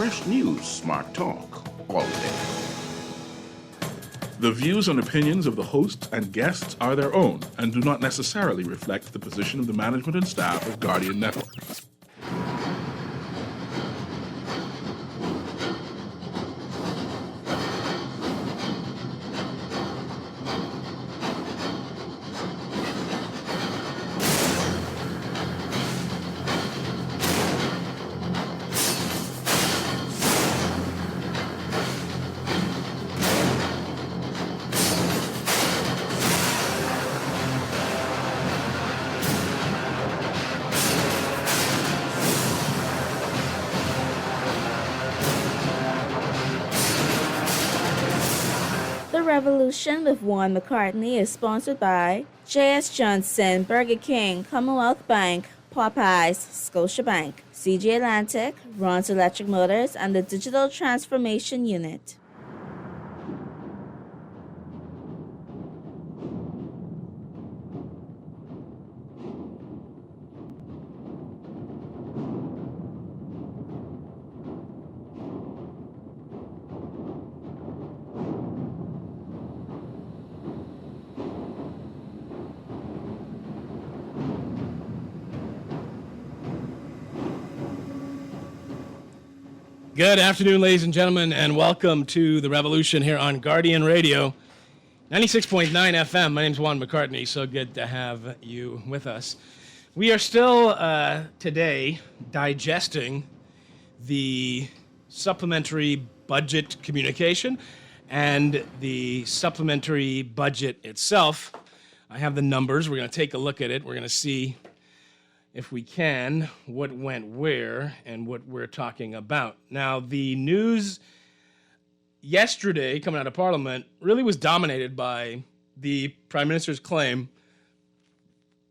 fresh news, smart talk, all day. The views and opinions of the hosts and guests are their own and do not necessarily reflect the position of the management and staff of Guardian Network. The Revolution with Juan McCartney is sponsored by J.S. Johnson, Burger King, Commonwealth Bank, Popeyes, Scotiabank, CG Atlantic, Ron's Electric Motors, and the Digital Transformation Unit. Good afternoon, ladies and gentlemen, and welcome to The Revolution here on Guardian Radio, 96.9 FM. My name's Juan McCartney. So good to have you with us. We are still, today, digesting the supplementary budget communication and the supplementary budget itself. I have the numbers. We're going to take a look at it. We're going to see, if we can, what went where and what we're talking about. Now, the news yesterday coming out of Parliament really was dominated by the Prime Minister's claim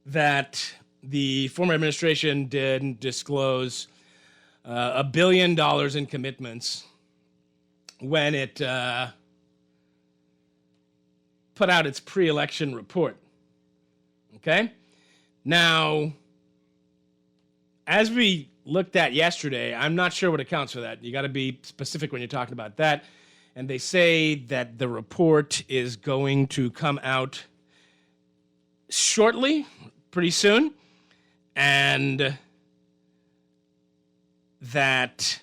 that the former administration didn't disclose $1 billion in commitments when it put out its pre-election report. Okay? Now, as we looked at yesterday, I'm not sure what accounts for that. You got to be specific when you're talking about that. And they say that the report is going to come out shortly, pretty soon, and that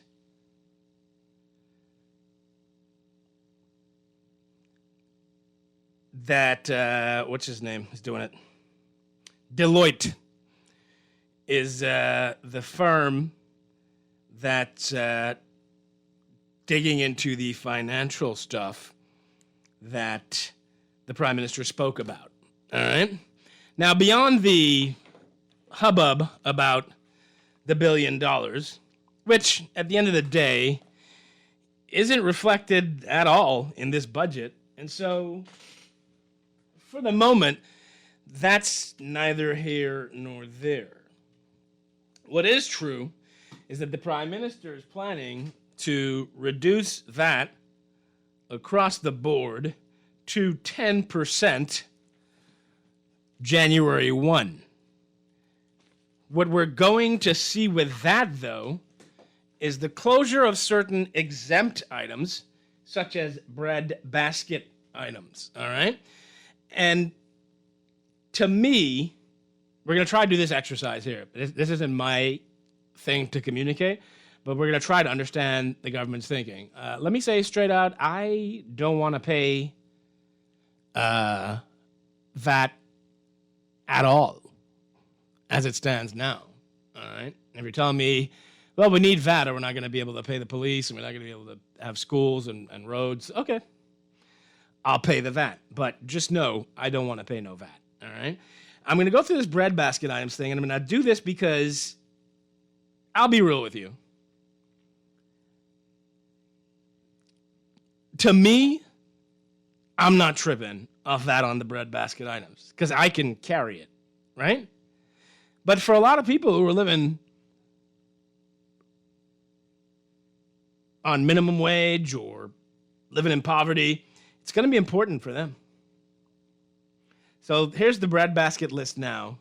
what's his name is doing it? Deloitte is the firm that's digging into the financial stuff that the Prime Minister spoke about. All right? Now, beyond the hubbub about the $1 billion, which at the end of the day isn't reflected at all in this budget, and so for the moment, that's neither here nor there. What is true is that the Prime Minister is planning to reduce that across the board to 10% January 1. What we're going to see with that, though, is the closure of certain exempt items, such as bread basket items, all right? And to me, we're going to try to do this exercise here. This isn't my thing to communicate, but we're going to try to understand the government's thinking. Let me say straight out, I don't want to pay VAT at all as it stands now. All right? If you're telling me, well, we need VAT or we're not going to be able to pay the police and we're not going to be able to have schools and roads, okay. I'll pay the VAT. But just know I don't want to pay no VAT. All right? I'm going to go through this bread basket items thing, and I'm going to do this because I'll be real with you. To me, I'm not tripping off that on the bread basket items because I can carry it, right? But for a lot of people who are living on minimum wage or living in poverty, it's going to be important for them. So here's the breadbasket list now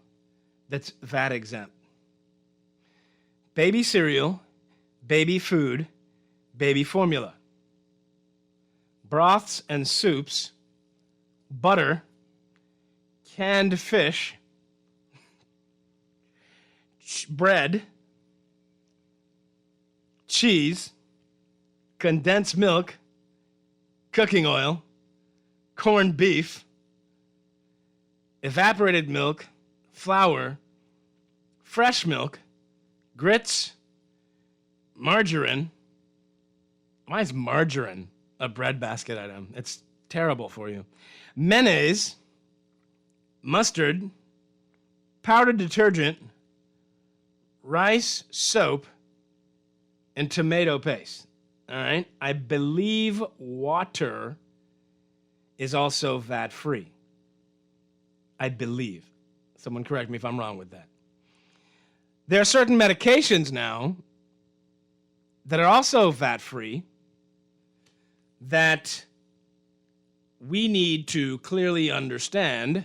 that's VAT exempt. Baby cereal, baby food, baby formula, broths and soups, butter, canned fish, bread, cheese, condensed milk, cooking oil, corned beef, evaporated milk, flour, fresh milk, grits, margarine. Why is margarine a breadbasket item? It's terrible for you. Mayonnaise, mustard, powdered detergent, rice, soap, and tomato paste. All right? I believe water is also VAT-free. I believe. Someone correct me if I'm wrong with that. There are certain medications now that are also VAT-free that we need to clearly understand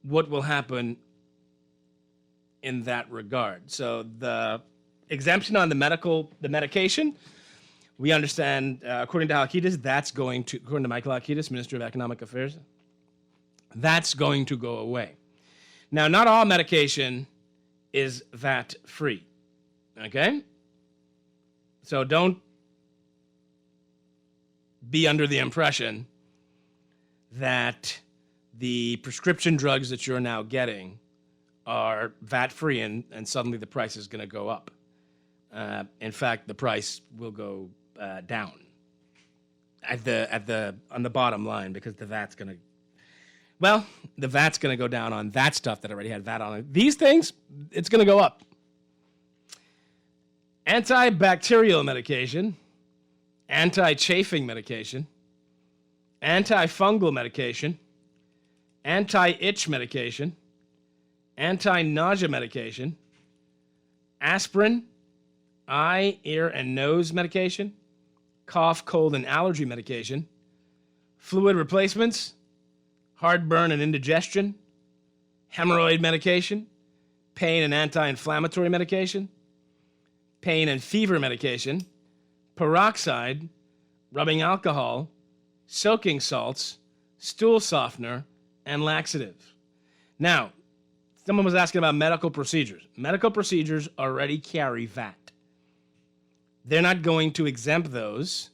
what will happen in that regard. So the exemption on the medication, we understand, according to Halkitis, according to Michael Halkitis, Minister of Economic Affairs, that's going to go away. Now, not all medication is VAT-free, okay? So don't be under the impression that the prescription drugs that you're now getting are VAT-free and suddenly the price is going to go up. In fact, the price will go down on the bottom line because the VAT's going to go down on that stuff that already had VAT on it. These things, it's going to go up. Antibacterial medication, anti-chafing medication, antifungal medication, anti-itch medication, anti-nausea medication, aspirin, eye, ear, and nose medication, cough, cold, and allergy medication, fluid replacements, heartburn and indigestion, hemorrhoid medication, pain and anti-inflammatory medication, pain and fever medication, peroxide, rubbing alcohol, soaking salts, stool softener, and laxatives. Now, someone was asking about medical procedures. Medical procedures already carry VAT. They're not going to exempt those.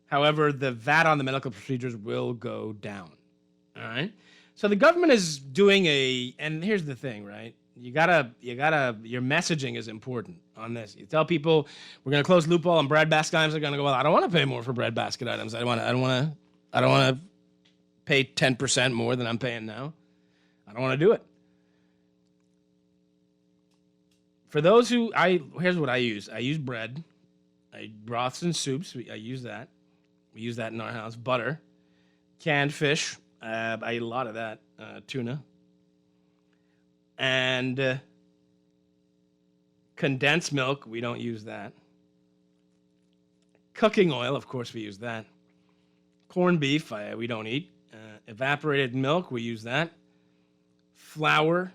However, the VAT on the medical procedures will go down. All right? So the government is doing and here's the thing, right? Your messaging is important on this. You tell people we're going to close loophole on breadbasket items. They're going to go, well, I don't want to pay more for breadbasket items. I don't want to pay 10% more than I'm paying now. I don't want to do it. For those here's what I use. I use bread, broths and soups. I use that. We use that in our house. Butter, canned fish. I eat a lot of that. Tuna. And condensed milk, we don't use that. Cooking oil, of course, we use that. Corned beef, we don't eat. Evaporated milk, we use that. Flour,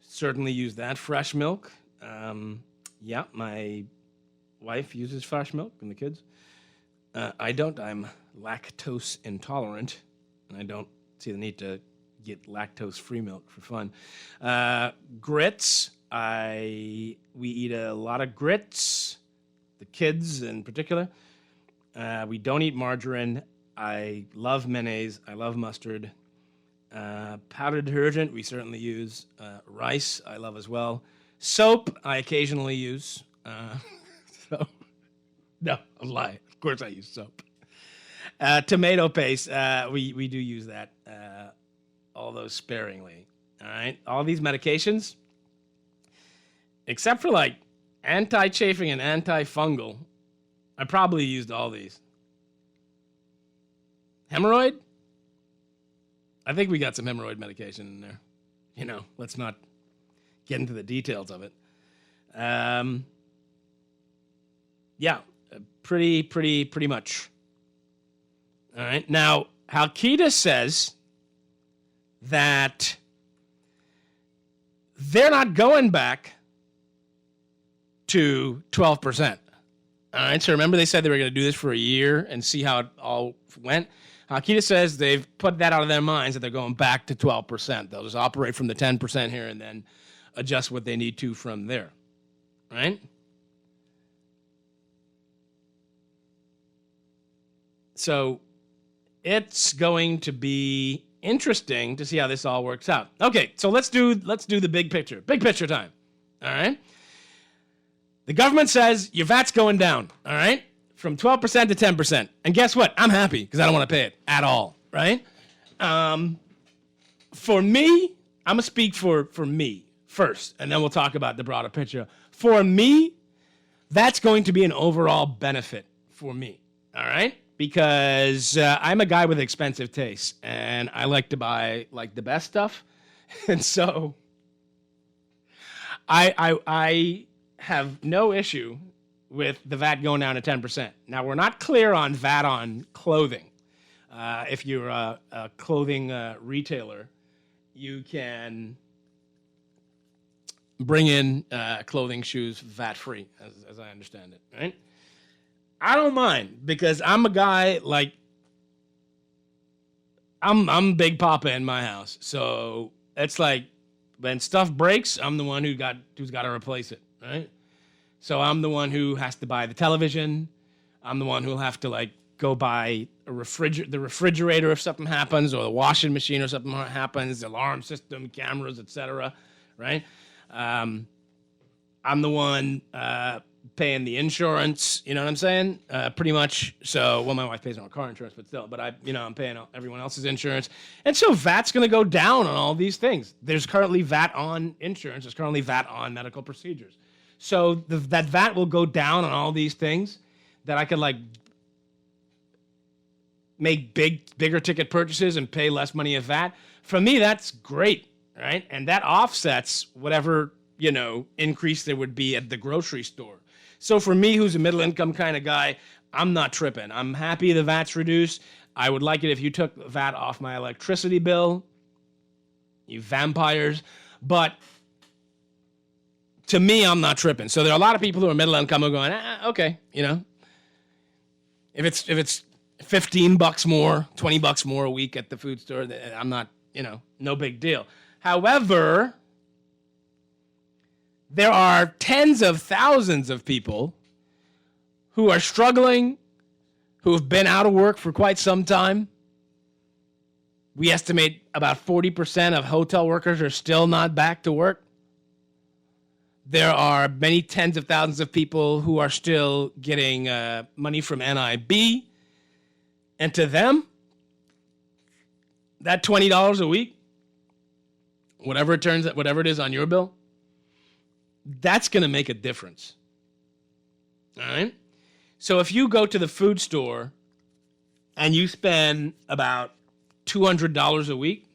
certainly use that. Fresh milk, yeah, my wife uses fresh milk and the kids. I don't. I'm lactose intolerant, and I don't see the need to get lactose-free milk for fun. Grits, we eat a lot of grits, the kids in particular. We don't eat margarine. I love mayonnaise. I love mustard. Powdered detergent, we certainly use. Rice, I love as well. Soap, I occasionally use. No, I'm lying. Of course I use soap. Tomato paste, we do use that, although sparingly. All right? All these medications, except for like anti-chafing and antifungal, I probably used all these. Hemorrhoid? I think we got some hemorrhoid medication in there. You know, let's not get into the details of it. Yeah, pretty much. All right. Now, Halkida says that they're not going back to 12%. All right, so remember they said they were going to do this for a year and see how it all went? Halkitis says they've put that out of their minds that they're going back to 12%. They'll just operate from the 10% here and then adjust what they need to from there, right? So it's going to be interesting to see how this all works out. Okay, so let's do the big picture. Big picture time. All right? The government says your VAT's going down, all right? From 12% to 10%. And guess what? I'm happy because I don't want to pay it at all, right? For me, I'm going to speak for me first, and then we'll talk about the broader picture. For me, that's going to be an overall benefit for me, all right? Because I'm a guy with expensive tastes, and I like to buy like the best stuff, and so I have no issue with the VAT going down to 10%. Now we're not clear on VAT on clothing. If you're a clothing retailer, you can bring in clothing, shoes VAT free, as I understand it, right? I don't mind because I'm a guy like I'm Big Papa in my house. So it's like when stuff breaks, I'm the one who's got to replace it, right? So I'm the one who has to buy the television. I'm the one who'll have to like go buy the refrigerator if something happens, or the washing machine if something happens, the alarm system, cameras, etc. Right? I'm the one paying the insurance, you know what I'm saying? Pretty much. So, well, my wife pays my car insurance, but still, but I'm paying everyone else's insurance. And so VAT's going to go down on all these things. There's currently VAT on insurance. There's currently VAT on medical procedures. So that VAT will go down on all these things that I could like make bigger ticket purchases and pay less money of VAT. For me, that's great, right? And that offsets whatever, increase there would be at the grocery store. So for me, who's a middle income kind of guy, I'm not tripping. I'm happy the VAT's reduced. I would like it if you took VAT off my electricity bill, you vampires. But to me, I'm not tripping. So there are a lot of people who are middle income who are going, okay, if it's $15 more, $20 more a week at the food store, I'm not, no big deal. However, there are tens of thousands of people who are struggling, who have been out of work for quite some time. We estimate about 40% of hotel workers are still not back to work. There are many tens of thousands of people who are still getting money from NIB. And to them, that $20 a week, whatever it is on your bill, that's going to make a difference. All right? So if you go to the food store and you spend about $200 a week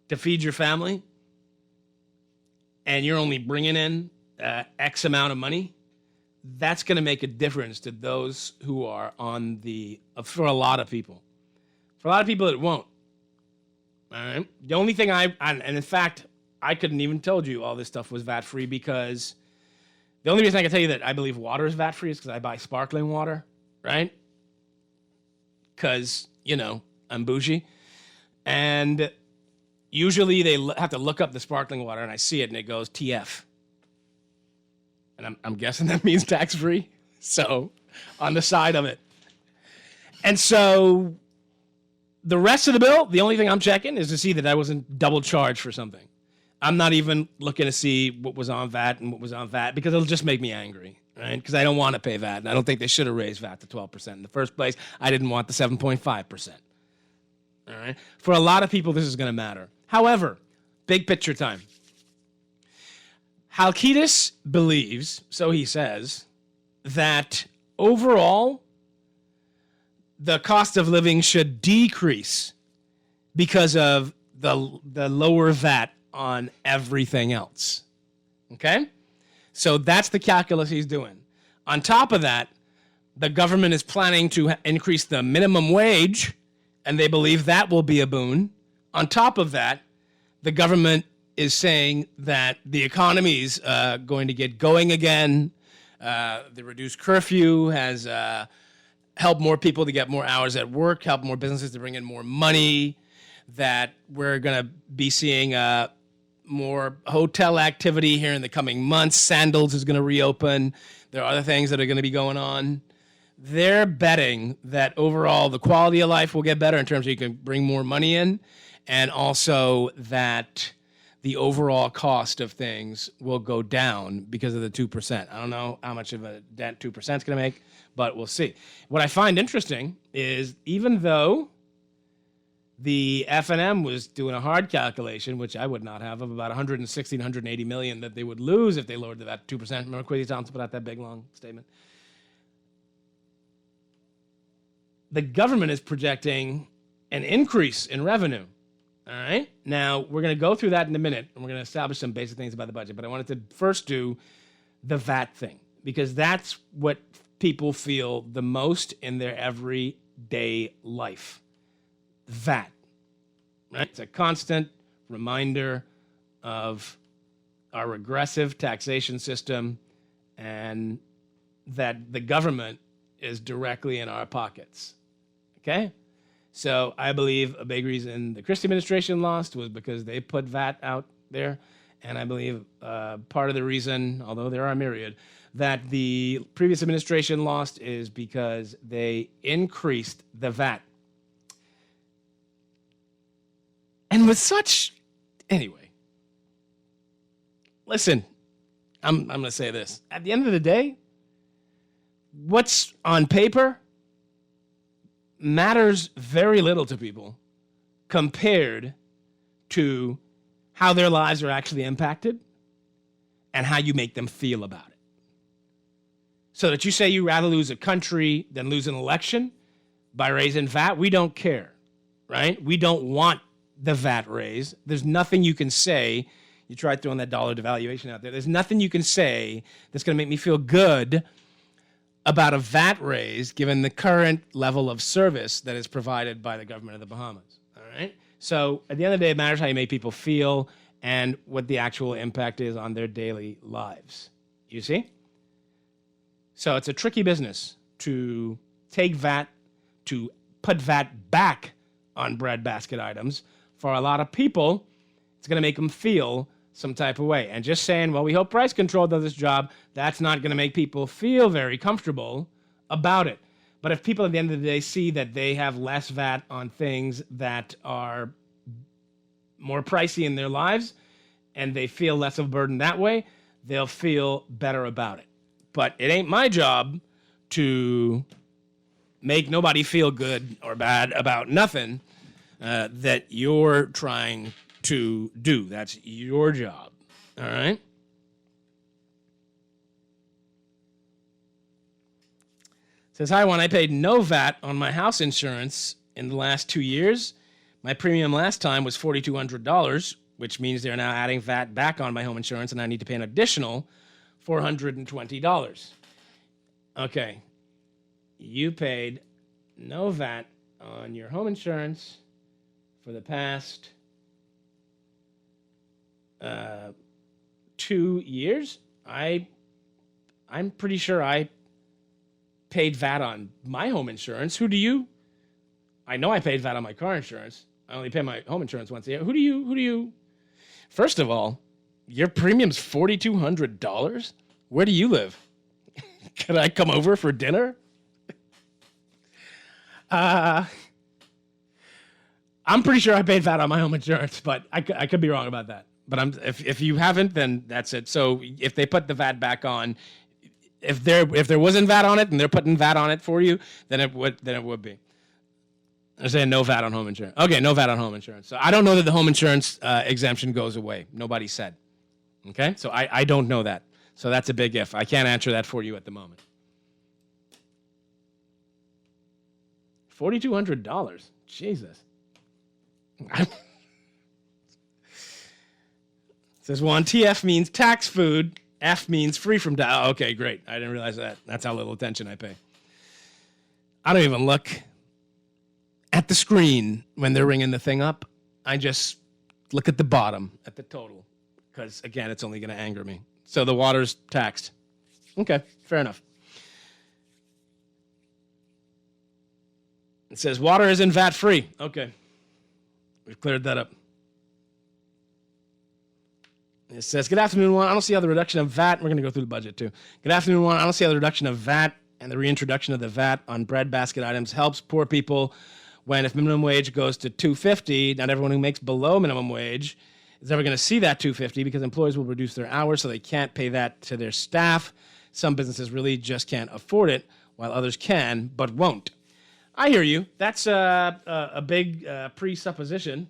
to feed your family, and you're only bringing in X amount of money, that's going to make a difference to those who are on for a lot of people. For a lot of people, it won't. All right? The only thing and in fact, I couldn't even told you all this stuff was VAT-free because the only reason I can tell you that I believe water is VAT-free is because I buy sparkling water, right? Because, I'm bougie. And usually they have to look up the sparkling water, and I see it, and it goes TF. And I'm guessing that means tax-free. So, on the side of it. And so, the rest of the bill, the only thing I'm checking is to see that I wasn't double charged for something. I'm not even looking to see what was on VAT and what was on VAT because it'll just make me angry, right? Because I don't want to pay VAT, and I don't think they should have raised VAT to 12% in the first place. I didn't want the 7.5%. All right? For a lot of people, this is going to matter. However, big picture time. Halkitis believes, so he says, that overall, the cost of living should decrease because of the lower VAT on everything else. Okay? So that's the calculus he's doing. On top of that, the government is planning to increase the minimum wage, and they believe that will be a boon. On top of that, the government is saying that the economy's going to get going again. The reduced curfew has helped more people to get more hours at work, helped more businesses to bring in more money, that we're going to be seeing more hotel activity here in the coming months. Sandals is going to reopen. There are other things that are going to be going on. They're betting that overall the quality of life will get better in terms of you can bring more money in, and also that the overall cost of things will go down because of the 2%. I don't know how much of a dent 2% is going to make, but we'll see. What I find interesting is even though the F&M was doing a hard calculation, which I would not have, of about 160, 180 million that they would lose if they lowered that 2%. Remember Quiddy Thompson put out that big, long statement? The government is projecting an increase in revenue. All right? Now, we're going to go through that in a minute, and we're going to establish some basic things about the budget. But I wanted to first do the VAT thing, because that's what people feel the most in their everyday life. VAT. Right? It's a constant reminder of our regressive taxation system and that the government is directly in our pockets. Okay? So I believe a big reason the Christie administration lost was because they put VAT out there. And I believe part of the reason, although there are a myriad, that the previous administration lost is because they increased the VAT. And with such, anyway, listen, I'm going to say this. At the end of the day, what's on paper matters very little to people compared to how their lives are actually impacted and how you make them feel about it. So that you say you'd rather lose a country than lose an election by raising VAT, we don't care, right? We don't want the VAT raise. There's nothing you can say. You tried throwing that dollar devaluation out there. There's nothing you can say that's going to make me feel good about a VAT raise given the current level of service that is provided by the government of the Bahamas. All right? So at the end of the day, it matters how you make people feel and what the actual impact is on their daily lives. You see? So it's a tricky business to take VAT, to put VAT back on breadbasket items. For a lot of people, it's going to make them feel some type of way. And just saying, well, we hope price control does this job, that's not going to make people feel very comfortable about it. But if people at the end of the day see that they have less VAT on things that are more pricey in their lives and they feel less of a burden that way, they'll feel better about it. But it ain't my job to make nobody feel good or bad about nothing that you're trying to do. That's your job. All right? Says, hi, Juan. I paid no VAT on my house insurance in the last 2 years. My premium last time was $4,200, which means they're now adding VAT back on my home insurance, and I need to pay an additional $420. Okay. You paid no VAT on your home insurance for the past 2 years. I'm pretty sure I paid VAT on my home insurance. Who do you? I know I paid VAT on my car insurance. I only pay my home insurance once a year. Who do you? First of all, your premium's $4,200? Where do you live? Can I come over for dinner? I'm pretty sure I paid VAT on my home insurance, but I could be wrong about that. But if you haven't, then that's it. So if they put the VAT back on, if there wasn't VAT on it and they're putting VAT on it for you, then it would be. They're saying no VAT on home insurance. Okay, no VAT on home insurance. So I don't know that the home insurance exemption goes away. Nobody said. Okay, so I don't know that. So that's a big if. I can't answer that for you at the moment. $4,200. Jesus. Says, Juan, TF means tax food. F means free from tax. Oh, okay, great. I didn't realize that. That's how little attention I pay. I don't even look at the screen when they're ringing the thing up. I just look at the bottom, at the total. because, again, it's only going to anger me. So the water's taxed. Okay, fair enough. It says water isn't VAT-free. Okay, we've cleared that up. It says, good afternoon, Juan. I don't see how the reduction of VAT, we're going to go through the budget too. Good afternoon, Juan. I don't see how the reduction of VAT and the reintroduction of the VAT on bread basket items helps poor people when if minimum wage goes to $2.50, not everyone who makes below minimum wage is ever going to see that $2.50 because employers will reduce their hours so they can't pay that to their staff. Some businesses really just can't afford it, while others can but won't. I hear you. That's a big presupposition.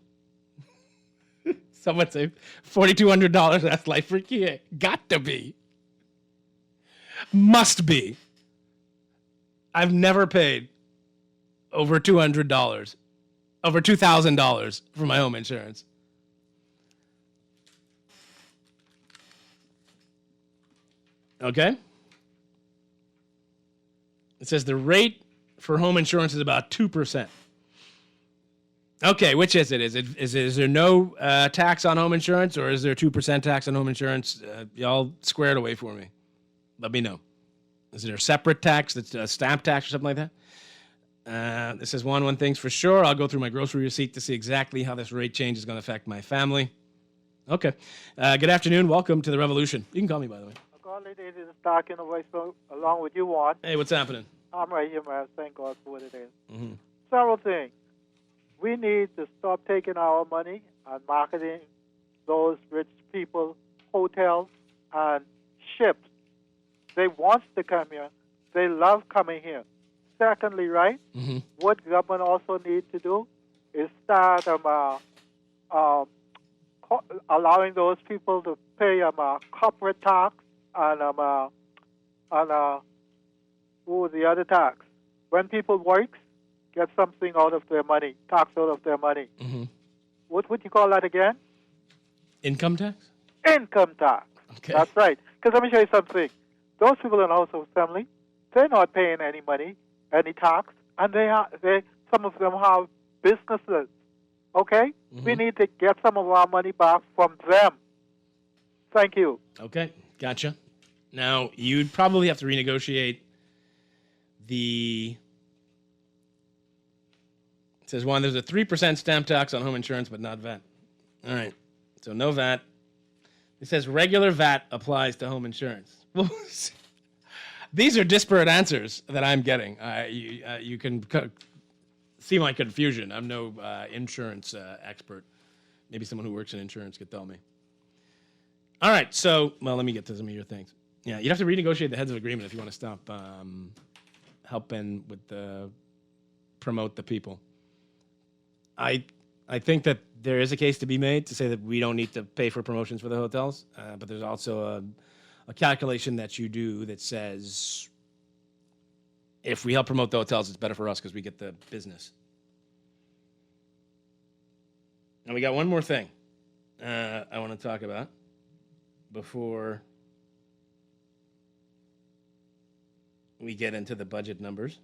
Someone say $4,200. That's life for Kia. Got to be. Must be. I've never paid over $200, over $2,000 for my home insurance. Okay. It says the rate for home insurance is about 2%. Okay, which is it? Is there no tax on home insurance, or is there 2% tax on home insurance? Y'all square it away for me. Let me know. Is there a separate tax that's a stamp tax or something like that? This says one thing's for sure. I'll go through my grocery receipt to see exactly how this rate change is going to affect my family. Okay. Good afternoon. Welcome to the Revolution. You can call me, by the way. This is Stark in the voice along with you, Juan. Hey, what's happening? I'm right here, man. Thank God for what it is. Mm-hmm. Several things. We need to stop taking our money and marketing those rich people, hotels, and ships. They want to come here. They love coming here. Secondly, right, what government also needs to do is start allowing those people to pay corporate tax and what was the other tax? When people work, get something out of their money, tax out of their money. Mm-hmm. What would you call that again? Income tax? Income tax. Okay. That's right. Because let me show you something. Those people in the House of Assembly, they're not paying any money, any tax, and some of them have businesses. Okay? Mm-hmm. We need to get some of our money back from them. Thank you. Okay, gotcha. Now, you'd probably have to renegotiate it says, Juan, there's a 3% stamp tax on home insurance, but not VAT. All right, so no VAT. It says regular VAT applies to home insurance. Well, these are disparate answers that I'm getting. You can see my confusion. I'm no insurance expert. Maybe someone who works in insurance could tell me. All right, so, let me get to some of your things. Yeah, you'd have to renegotiate the heads of agreement if you want to stop helping with promote the people. I think that there is a case to be made to say that we don't need to pay for promotions for the hotels, but there's also a calculation that you do that says if we help promote the hotels, it's better for us because we get the business. And we got one more thing I want to talk about before we get into the budget numbers.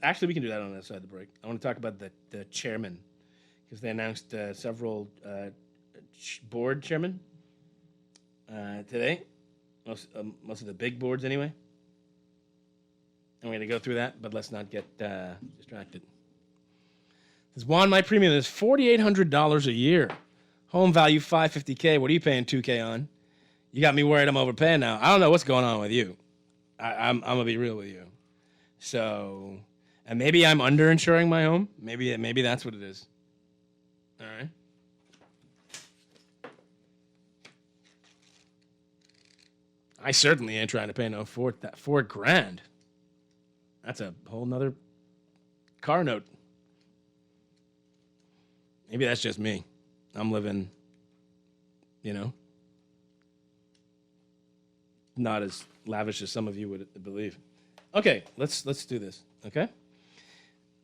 Actually, we can do that on the side of the break. I want to talk about the chairman, because they announced several board chairmen today, most of the big boards anyway. I'm going to go through that, but let's not get distracted. This Juan, my premium is $4,800 a year. Home value $550K. What are you paying $2K on? You got me worried I'm overpaying now. I don't know what's going on with you. I'm going to be real with you. So, and maybe I'm underinsuring my home. Maybe that's what it is. All right. I certainly ain't trying to pay no $4,000. That's a whole nother car note. Maybe that's just me. I'm living, not as lavish as some of you would believe. Okay, let's do this, okay?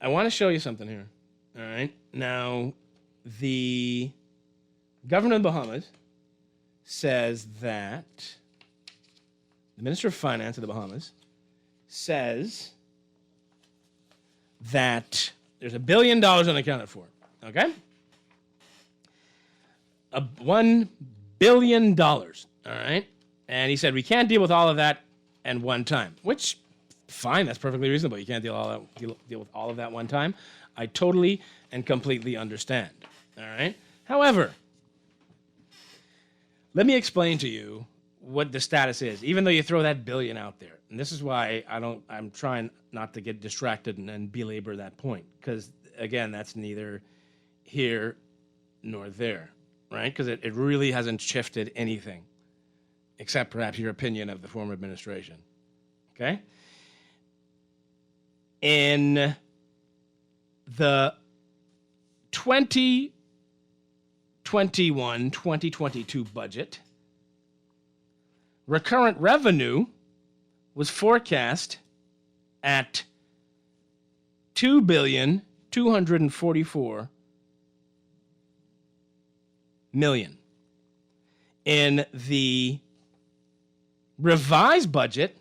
I want to show you something here, all right? Now, the governor of the Bahamas says that, the Minister of Finance of the Bahamas says that there's $1 billion unaccounted for, okay? $1 billion, all right? And he said, we can't deal with all of that at one time, which, fine, that's perfectly reasonable. You can't deal with all of that one time. I totally and completely understand, all right? However, let me explain to you what the status is, even though you throw that billion out there. And this is why I'm trying not to get distracted and belabor that point, because, again, that's neither here nor there, right? Because it really hasn't shifted anything, except perhaps your opinion of the former administration, okay? In the 2021-2022 budget, recurrent revenue was forecast at $2,244,000,000. In the revised budget,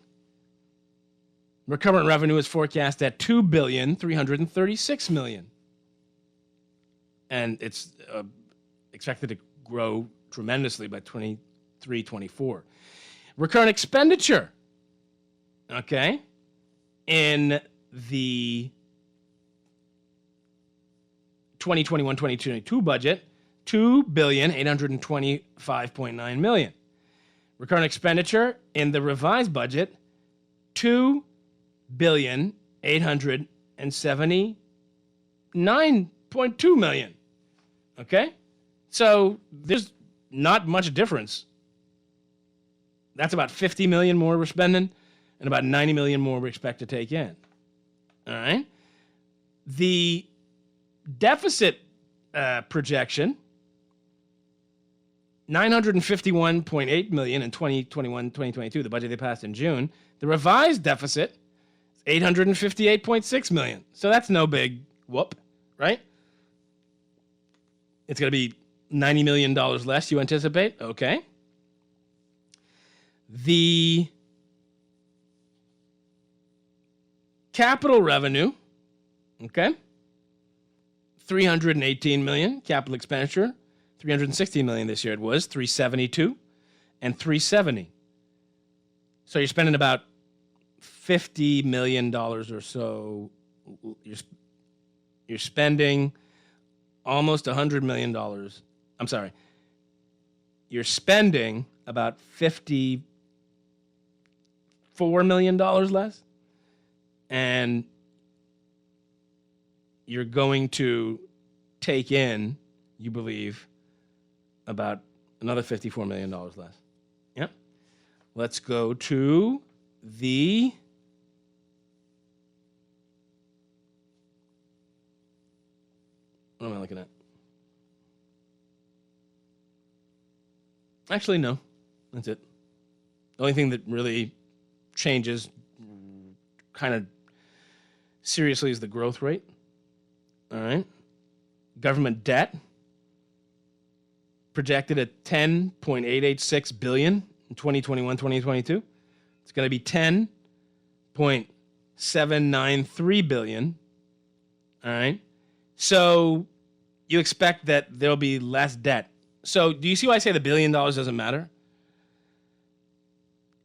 recurrent revenue is forecast at $2,336,000,000. And it's expected to grow tremendously by 23-24. Recurrent expenditure, okay, in the 2021-2022 budget, $2,825,900,000. Recurrent expenditure in the revised budget, $2,879,200,000. Okay? So there's not much difference. That's about $50 million more we're spending and about $90 million more we expect to take in. All right? The deficit projection, $951.8 million in 2021-2022, the budget they passed in June. The revised deficit is $858.6 million. So that's no big whoop, right? It's going to be $90 million less, you anticipate? Okay. The capital revenue, okay, $318 million. Capital expenditure, $316 million this year. It was $372 and $370. So you're spending about $50 million or so. You're spending almost $100 million. I'm sorry. You're spending about $54 million less, and you're going to take in, you believe, about another $54 million less. Yep. Let's go to the what am I looking at? Actually, no. That's it. The only thing that really changes kind of seriously is the growth rate. All right. Government debt projected at $10.886 billion in 2021-2022. It's going to be $10.793 billion. All right. So you expect that there'll be less debt. So do you see why I say the $1 billion doesn't matter?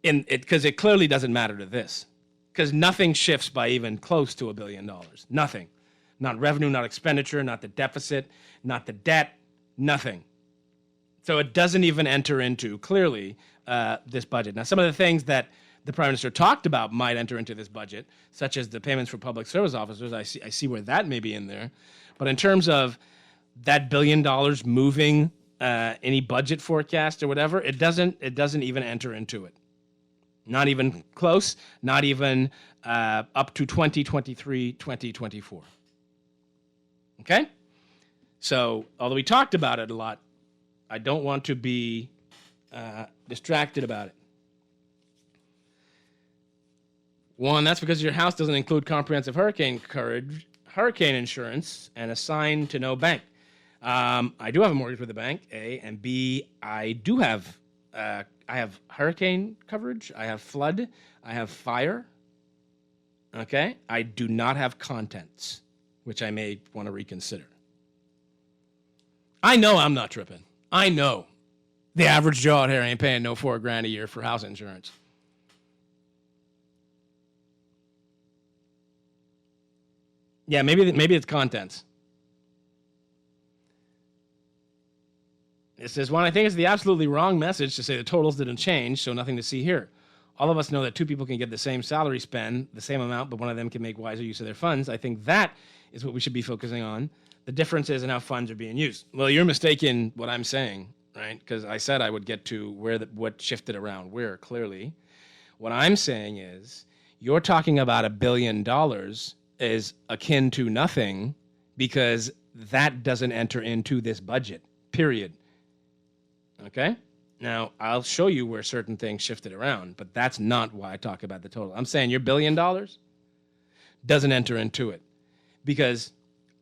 Because it clearly doesn't matter to this. Because nothing shifts by even close to $1 billion. Nothing. Not revenue, not expenditure, not the deficit, not the debt, nothing. So it doesn't even enter into, clearly, this budget. Now, some of the things that the Prime Minister talked about might enter into this budget, such as the payments for public service officers. I see where that may be in there. But in terms of that $1 billion moving any budget forecast or whatever, it doesn't even enter into it. Not even close, not even up to 2023, 2024. Okay? So, although we talked about it a lot, I don't want to be distracted about it. One, that's because your house doesn't include comprehensive hurricane insurance, and assigned to no bank. I do have a mortgage with a bank, A, and B, I have hurricane coverage, I have flood, I have fire. Okay? I do not have contents, which I may want to reconsider. I know I'm not tripping. I know. The average Joe out here ain't paying no $4,000 a year for house insurance. Yeah, maybe it's contents. It says, Juan, I think it's the absolutely wrong message to say the totals didn't change, so nothing to see here. All of us know that two people can get the same salary spend, the same amount, but one of them can make wiser use of their funds. I think that is what we should be focusing on. The difference is in how funds are being used. Well, you're mistaken what I'm saying, right? Because I said I would get to what shifted around where, clearly. What I'm saying is you're talking about $1 billion is akin to nothing because that doesn't enter into this budget, period. Okay? Now, I'll show you where certain things shifted around, but that's not why I talk about the total. I'm saying your $1 billion doesn't enter into it because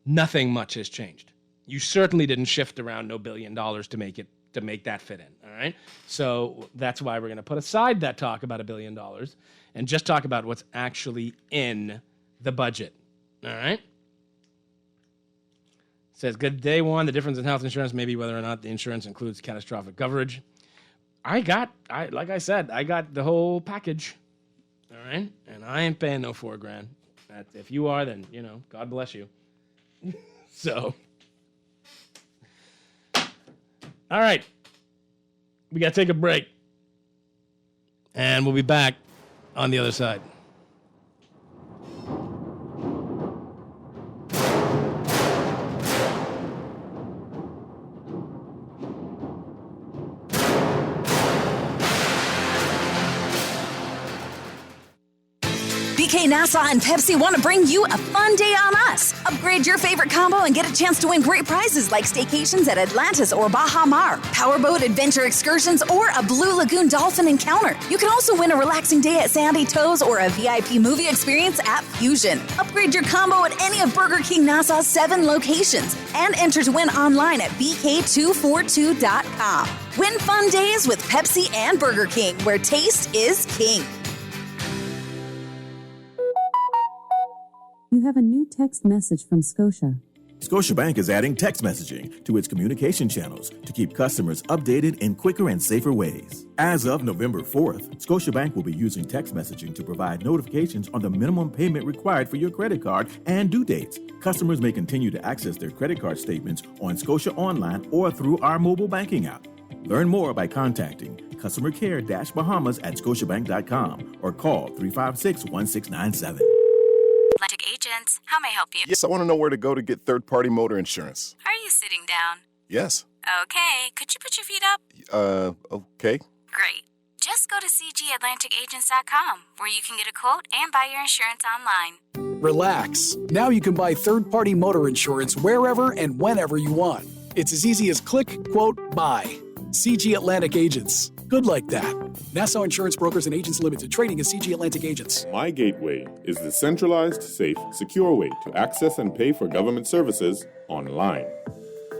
nothing much has changed. You certainly didn't shift around no $1 billion to make that fit in, all right? So that's why we're going to put aside that talk about $1 billion and just talk about what's actually in the budget, all right? It says, good day, Juan. The difference in health insurance may be whether or not the insurance includes catastrophic coverage. Like I said, I got the whole package, all right? And I ain't paying no $4,000. If you are, then, God bless you. So, all right. We got to take a break. And we'll be back on the other side. BK Nassau and Pepsi want to bring you a fun day on us. Upgrade your favorite combo and get a chance to win great prizes like staycations at Atlantis or Baja Mar, powerboat adventure excursions, or a Blue Lagoon dolphin encounter. You can also win a relaxing day at Sandy Toes or a VIP movie experience at Fusion. Upgrade your combo at any of Burger King Nassau's 7 locations and enter to win online at bk242.com. Win fun days with Pepsi and Burger King, where taste is king. You have a new text message from Scotia. Scotiabank is adding text messaging to its communication channels to keep customers updated in quicker and safer ways. As of November 4th, Scotiabank will be using text messaging to provide notifications on the minimum payment required for your credit card and due dates. Customers may continue to access their credit card statements on Scotia Online or through our mobile banking app. Learn more by contacting customer care-bahamas at scotiabank.com or call 356-1697. Atlantic Agents, how may I help you? Yes, I want to know where to go to get third-party motor insurance. Are you sitting down? Yes. Okay, could you put your feet up? Okay. Great. Just go to cgatlanticagents.com, where you can get a quote and buy your insurance online. Relax. Now you can buy third-party motor insurance wherever and whenever you want. It's as easy as click, quote, buy. CG Atlantic Agents. Good like that. Nassau Insurance Brokers and Agents Limited. Trading as CG Atlantic Agents. My Gateway is the centralized, safe, secure way to access and pay for government services online.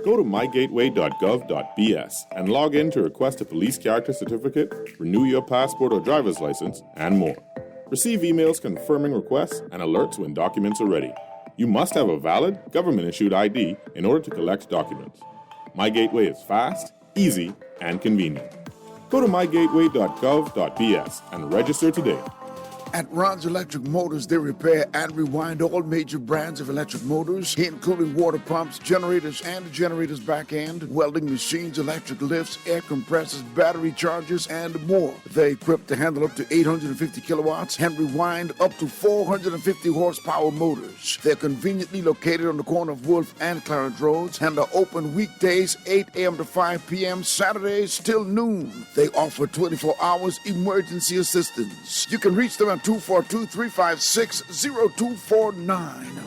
Go to mygateway.gov.bs and log in to request a police character certificate, renew your passport or driver's license, and more. Receive emails confirming requests and alerts when documents are ready. You must have a valid, government-issued ID in order to collect documents. My Gateway is fast, easy, and convenient. Go to mygateway.gov.bs and register today. At Ron's Electric Motors, they repair and rewind all major brands of electric motors, including water pumps, generators and the generator's back end, welding machines, electric lifts, air compressors, battery chargers, and more. They're equipped to handle up to 850 kilowatts and rewind up to 450 horsepower motors. They're conveniently located on the corner of Wolf and Clarence Roads and are open weekdays 8 a.m. to 5 p.m., Saturdays till noon. They offer 24 hours emergency assistance. You can reach them at 242-356-0249.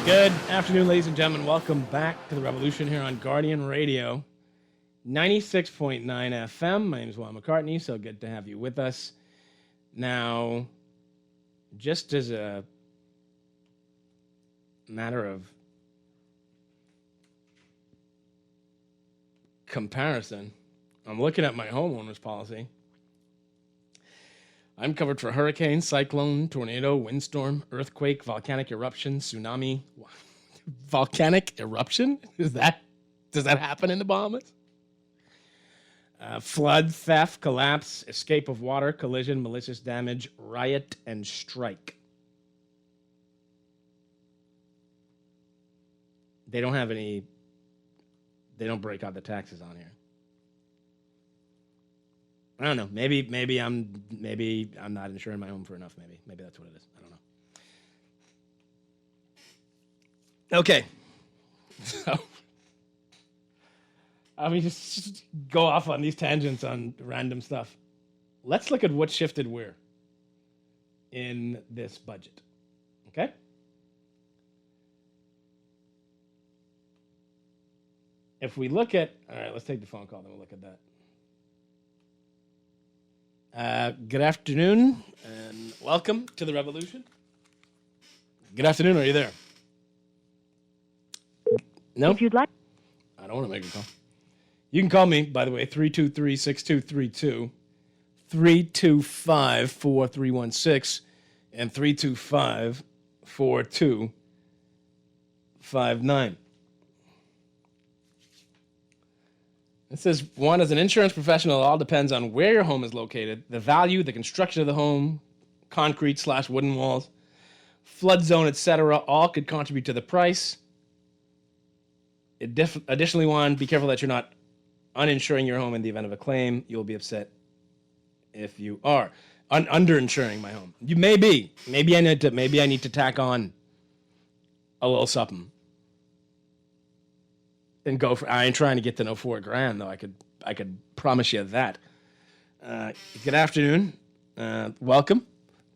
Good afternoon, ladies and gentlemen. Welcome back to the Revolution here on Guardian Radio, 96.9 FM. My name is Juan McCartney, so good to have you with us. Now, just as a matter of comparison, I'm looking at my homeowner's policy. I'm covered for hurricane, cyclone, tornado, windstorm, earthquake, volcanic eruption, tsunami. Volcanic eruption? Does that happen in the Bahamas? Flood, theft, collapse, escape of water, collision, malicious damage, riot, and strike. They don't have any. They don't break out the taxes on here. I don't know. Maybe I'm not insuring my home for enough. Maybe that's what it is. I don't know. Okay. So I mean, just go off on these tangents on random stuff. Let's look at what shifted where in this budget. Okay? If we look at, all right, let's take the phone call, then we'll look at that. Good afternoon, and welcome to the Revolution. Good afternoon, are you there? No? If you'd like. I don't want to make a call. You can call me, by the way, 323-6232, 325-4316, and 325-4259. It says, Juan, as an insurance professional, it all depends on where your home is located, the value, the construction of the home, concrete/wooden walls, flood zone, etc. All could contribute to the price. Additionally, Juan, be careful that you're not uninsuring your home in the event of a claim. You'll be upset if you are underinsuring my home. You may be. Maybe I need to tack on a little something. And go for. I ain't trying to get to no $4,000 though. I could promise you that. Good afternoon. Welcome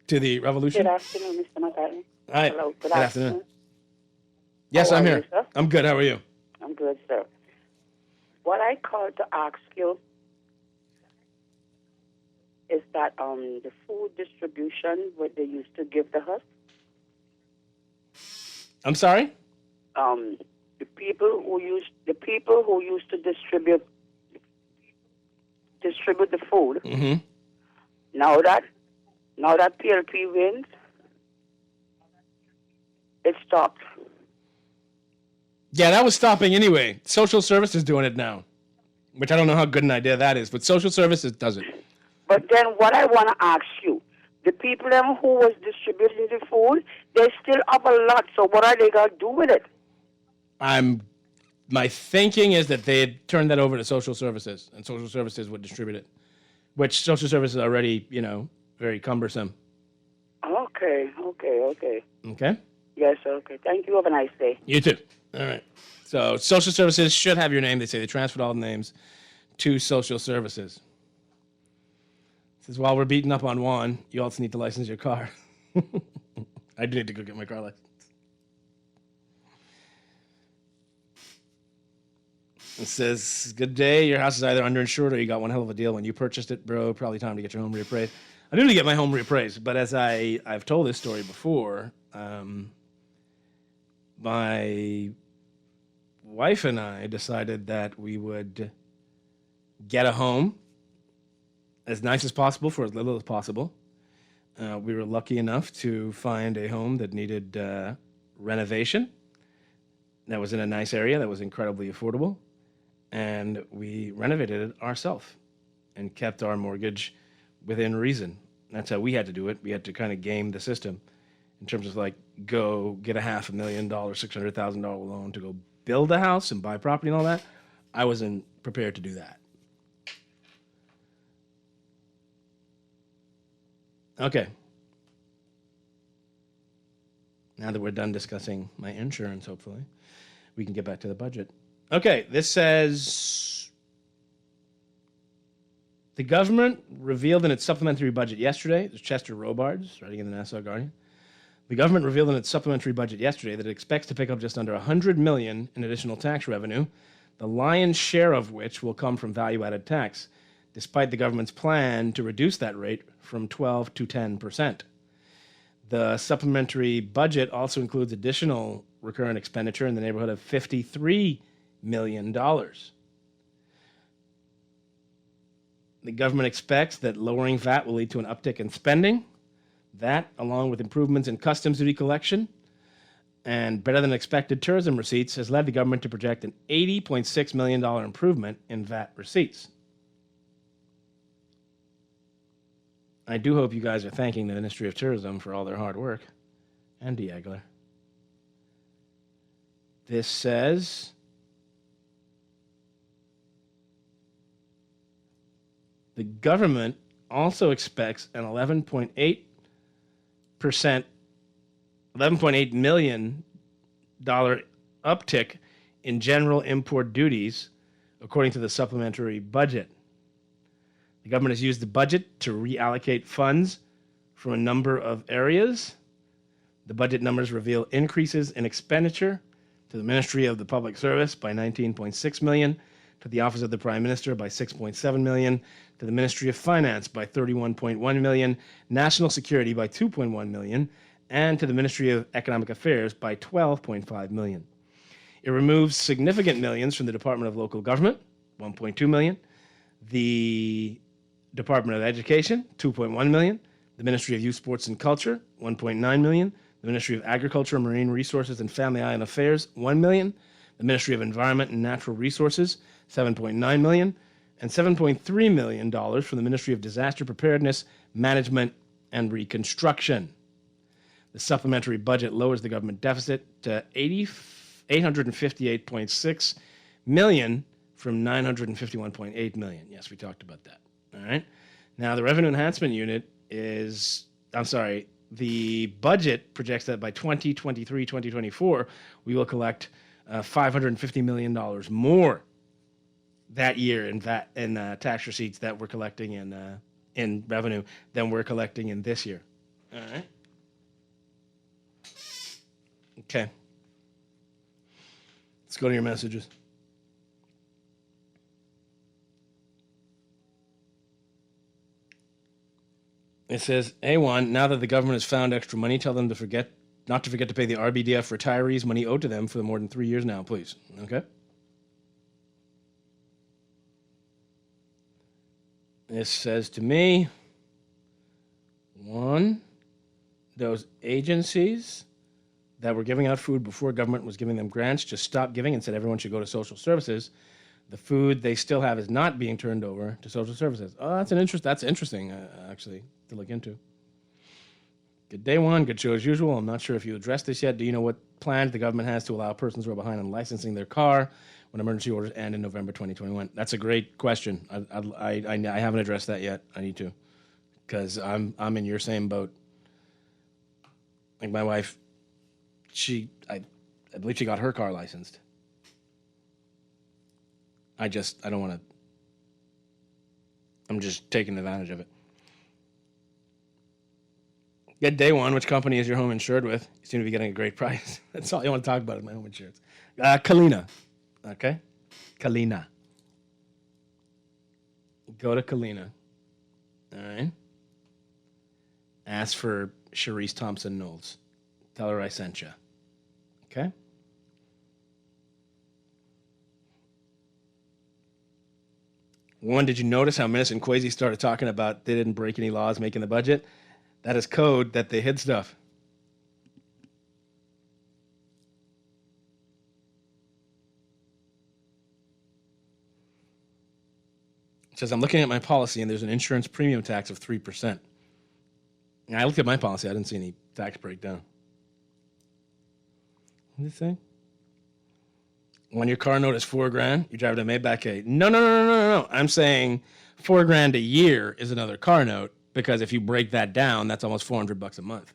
to the Revolution. Good afternoon, Mr. McCartney. Hi. Hello. Good afternoon. Yes, I'm here. You, I'm good. How are you? I'm good, sir. What I called to ask you is that the food distribution, what they used to give to us. I'm sorry? The people who used to distribute the food. Mm-hmm. Now that PLP wins, it stopped. Yeah, that was stopping anyway. Social services doing it now, which I don't know how good an idea that is, but social services does it. But then what I want to ask you, the people them who was distributing the food, they still have a lot, so what are they going to do with it? My thinking is that they had turned that over to social services, and social services would distribute it, which social services are already, very cumbersome. Okay. Okay? Yes, okay. Thank you. Have a nice day. You too. All right. So social services should have your name. They say they transferred all the names to social services. It says, while we're beating up on Juan, you also need to license your car. I do need to go get my car license. It says, good day. Your house is either underinsured or you got one hell of a deal when you purchased it, bro. Probably time to get your home reappraised. I do need to get my home reappraised, but as I've told this story before, my wife and I decided that we would get a home as nice as possible for as little as possible. We were lucky enough to find a home that needed renovation, that was in a nice area, that was incredibly affordable. And we renovated it ourselves and kept our mortgage within reason. That's how we had to do it. We had to kind of game the system in terms of go get a $500,000, $600,000 loan to go build a house and buy property and all that. I wasn't prepared to do that. Okay. Now that we're done discussing my insurance, hopefully, we can get back to the budget. Okay, this says the government revealed in its supplementary budget yesterday, there's Chester Robards writing in the Nassau Guardian, the government revealed in its supplementary budget yesterday that it expects to pick up just under $100 million in additional tax revenue, the lion's share of which will come from value-added tax, despite the government's plan to reduce that rate from 12 to 10%. The supplementary budget also includes additional recurrent expenditure in the neighborhood of $53 million. The government expects that lowering VAT will lead to an uptick in spending. That, along with improvements in customs duty collection and better than expected tourism receipts, has led the government to project an $80.6 million improvement in VAT receipts. I do hope you guys are thanking the Ministry of Tourism for all their hard work. And Diagler. This says the government also expects an 11.8 million dollar uptick in general import duties, according to the supplementary budget. The government has used the budget to reallocate funds from a number of areas. The budget numbers reveal increases in expenditure to the Ministry of the Public Service by $19.6 million, to the Office of the Prime Minister by $6.7 million, to the Ministry of Finance by $31.1 million, National Security by $2.1 million, and to the Ministry of Economic Affairs by $12.5 million. It removes significant millions from the Department of Local Government, $1.2 million, the Department of Education, $2.1 million, the Ministry of Youth, Sports, and Culture, $1.9 million, the Ministry of Agriculture, Marine Resources, and Family Island Affairs, $1 million, the Ministry of Environment and Natural Resources, $7.9 million, and $7.3 million from the Ministry of Disaster Preparedness, Management, and Reconstruction. The supplementary budget lowers the government deficit to $858.6 million from $951.8 million. Yes, we talked about that. All right. Now, the Revenue Enhancement Unit the budget projects that by 2023-2024, we will collect $550 million more that year in tax receipts that we're collecting in revenue than we're collecting in this year. All right. Okay. Let's go to your messages. It says, hey, Juan, now that the government has found extra money, tell them not to forget to pay the RBDF retirees money owed to them for more than 3 years now, please. Okay? This says to me, one, those agencies that were giving out food before government was giving them grants just stopped giving and said everyone should go to social services. The food they still have is not being turned over to social services. Oh, that's interesting, actually, to look into. Good day, Juan. Good show as usual. I'm not sure if you addressed this yet. Do you know what plans the government has to allow persons who are behind on licensing their car when emergency orders end in November 2021? That's a great question. I haven't addressed that yet. I need to, because I'm in your same boat. Like my wife, I believe she got her car licensed. I don't want to. I'm just taking advantage of it. Good day, Juan. Which company is your home insured with? You seem to be getting a great price. That's all you want to talk about is my home insurance. Kalina. Okay? Kalina. Go to Kalina. All right? Ask for Sharice Thompson Knowles. Tell her I sent you. Okay? One, did you notice how Minnis and Kwesi started talking about they didn't break any laws making the budget? That is code that they hid stuff. It says, I'm looking at my policy and there's an insurance premium tax of 3%. And I looked at my policy, I didn't see any tax breakdown. What did it say? When your car note is $4,000, you drive a Maybach 8. No. I'm saying $4,000 a year is another car note, because if you break that down, that's almost $400 a month.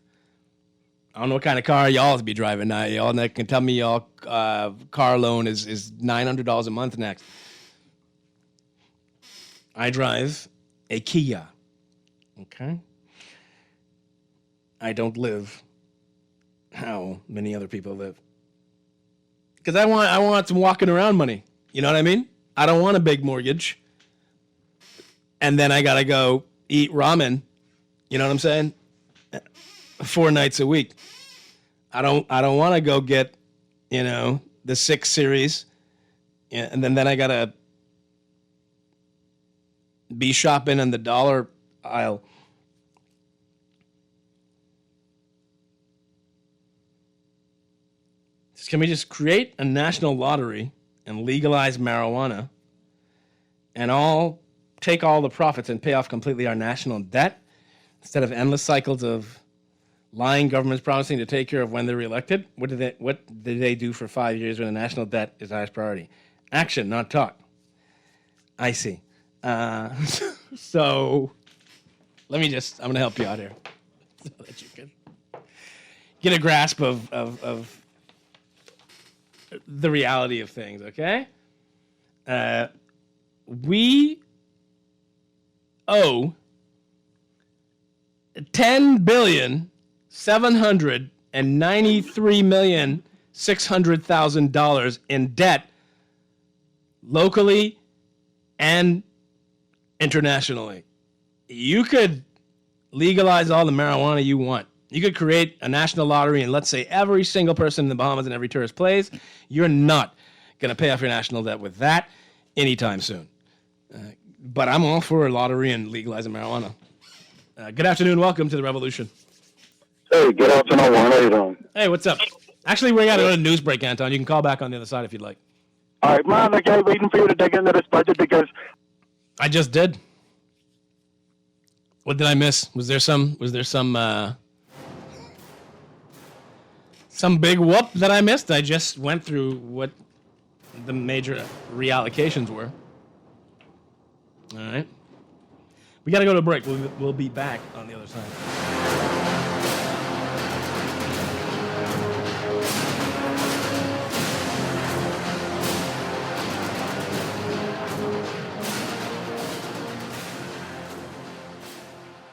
I don't know what kind of car y'all be driving now. Y'all can tell me y'all car loan is $900 a month next. I drive a Kia. Okay? I don't live how many other people live. Because I want some walking around money. You know what I mean? I don't want a big mortgage. And then I got to go eat ramen. You know what I'm saying? 4 nights a week. I don't want to go get, the 6 series, and then I gotta be shopping in the dollar aisle. Can we just create a national lottery and legalize marijuana and take all the profits and pay off completely our national debt instead of endless cycles of lying governments promising to take care of when they're reelected? What did they do for 5 years when the national debt is highest priority? Action, not talk. I see. So I'm going to help you out here so that you can get a grasp of the reality of things, okay? We owe $10,793,600,000 in debt locally and internationally. You could legalize all the marijuana you want. You could create a national lottery and let's say every single person in the Bahamas and every tourist plays. You're not going to pay off your national debt with that anytime soon. But I'm all for a lottery and legalizing marijuana. Good afternoon. Welcome to the Revolution. Hey, good afternoon, Juan. How you doing? Hey, what's up? Actually, we got another news break, Anton. You can call back on the other side if you'd like. All right, man. Like, I'm waiting for you to dig into this budget because I just did. What did I miss? Was there some big whoop that I missed? I just went through what the major reallocations were. All right. We got to go to a break. We'll be back on the other side.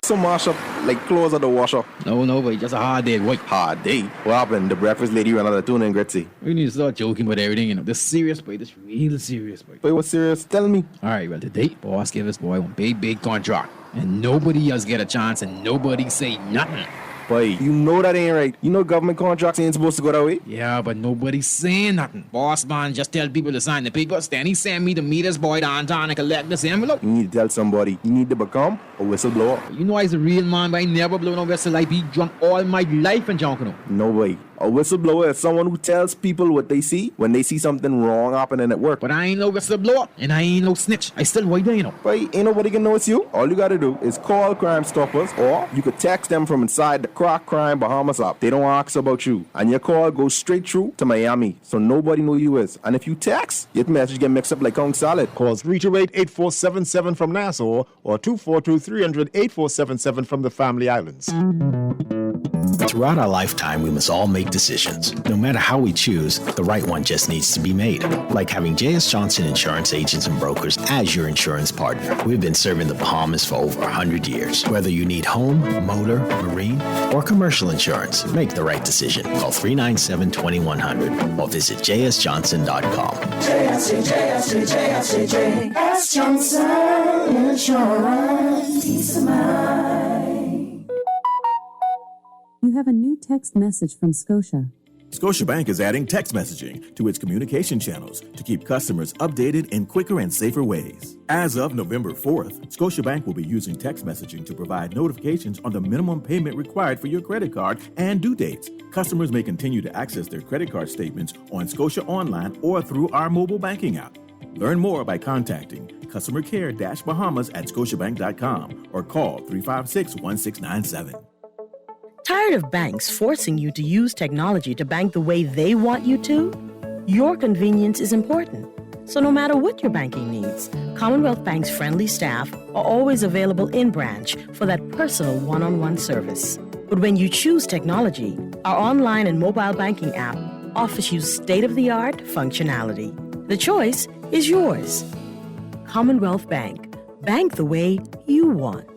So mash up like clothes at the washer. No, but just a hard day. What? Hard day. What happened? The breakfast lady ran out of tuna and gritty. We need to start joking about everything, This serious, boy. This real serious, boy. Wait, what's serious? Tell me. All right, well, today, boss gave us, boy, one big contract. And nobody else get a chance and nobody say nothing. Boy, you know that ain't right. You know government contracts ain't supposed to go that way. Yeah, but nobody's saying nothing. Boss man just tell people to sign the papers. Then he send me to meet his boy downtown and collect this envelope. You need to tell somebody. You need to become a whistleblower. You know I's a real man, but I never blow no whistle. I be drunk all my life and junking. No way. A whistleblower is someone who tells people what they see when they see something wrong happening at work. But I ain't no whistleblower, and I ain't no snitch. I still white there, But ain't nobody can know it's you. All you gotta do is call Crime Stoppers, or you could text them from inside the Crack Crime Bahamas app. They don't ask about you, and your call goes straight through to Miami, so nobody know you is. And if you text, your message get mixed up like Kong Salad. Call 328-8477 from Nassau, or 242-300-8477 from the Family Islands. Throughout our lifetime, we must all make decisions. No matter how we choose, the right one just needs to be made. Like having J.S. Johnson Insurance Agents and Brokers as your insurance partner. We've been serving the Bahamas for over 100 years. Whether you need home, motor, marine, or commercial insurance, make the right decision. Call 397-2100 or visit jsjohnson.com. J.S. Johnson Insurance. Peace of mind. You have a new text message from Scotia. Scotiabank is adding text messaging to its communication channels to keep customers updated in quicker and safer ways. As of November 4th, Scotiabank will be using text messaging to provide notifications on the minimum payment required for your credit card and due dates. Customers may continue to access their credit card statements on Scotia Online or through our mobile banking app. Learn more by contacting customer care-bahamas at scotiabank.com or call 356-1697. Tired of banks forcing you to use technology to bank the way they want you to? Your convenience is important. So no matter what your banking needs, Commonwealth Bank's friendly staff are always available in branch for that personal one-on-one service. But when you choose technology, our online and mobile banking app offers you state-of-the-art functionality. The choice is yours. Commonwealth Bank. Bank the way you want.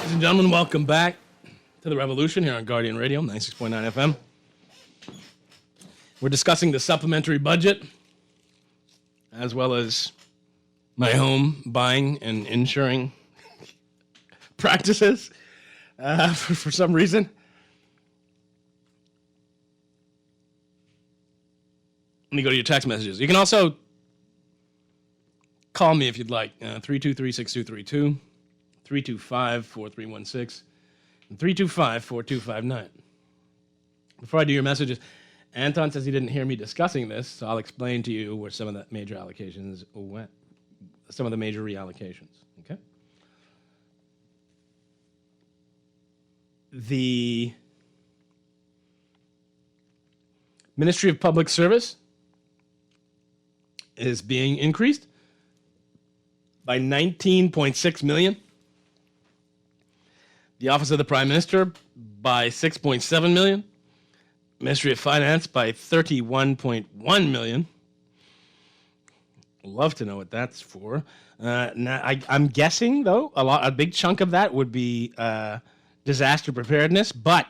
Ladies and gentlemen, welcome back to the Revolution here on Guardian Radio, 96.9 FM. We're discussing the supplementary budget, as well as my home buying and insuring practices for some reason. Let me go to your text messages. You can also call me if you'd like, 323-6232. 325-4316, and 325-4259. Before I do your messages, Anton says he didn't hear me discussing this, so I'll explain to you where some of the major allocations went, some of the major reallocations, okay? The Ministry of Public Service is being increased by $19.6 million. The Office of the Prime Minister by $6.7 million. Ministry of Finance by $31.1 million. Love to know what that's for. Now, I'm guessing, though, a big chunk of that would be disaster preparedness, but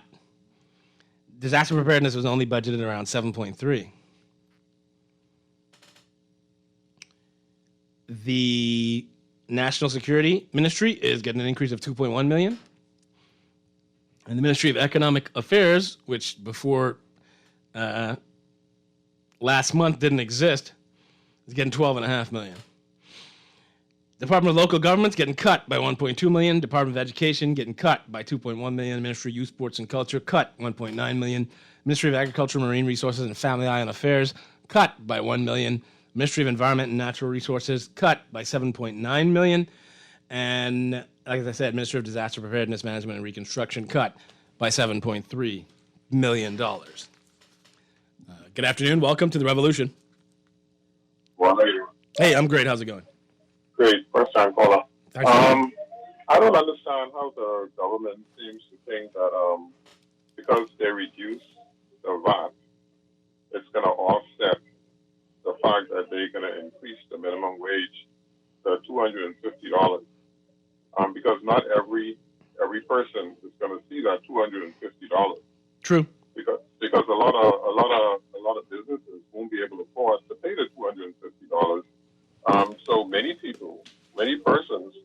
disaster preparedness was only budgeted around 7.3. The National Security Ministry is getting an increase of $2.1 million. And the Ministry of Economic Affairs, which before last month didn't exist, is getting $12.5 million. Department of Local Government's getting cut by $1.2 million. Department of Education getting cut by $2.1 million. Ministry of Youth, Sports, and Culture cut $1.9 million. Ministry of Agriculture, Marine Resources, and Family Island Affairs cut by $1 million. Ministry of Environment and Natural Resources cut by $7.9 million. And like I said, Ministry of Disaster Preparedness, Management, and Reconstruction cut by $7.3 million. Good afternoon. Welcome to the Revolution. Well, how you doing? Hey, I'm great. How's it going? Great. First time caller. Thanks. I don't understand how the government seems to think that because they reduce the VAT, it's going to offset the fact that they're going to increase the minimum wage to $250. Because not every person is going to see that $250. True. Because a lot of businesses won't be able to afford to pay the $250. So many people, many persons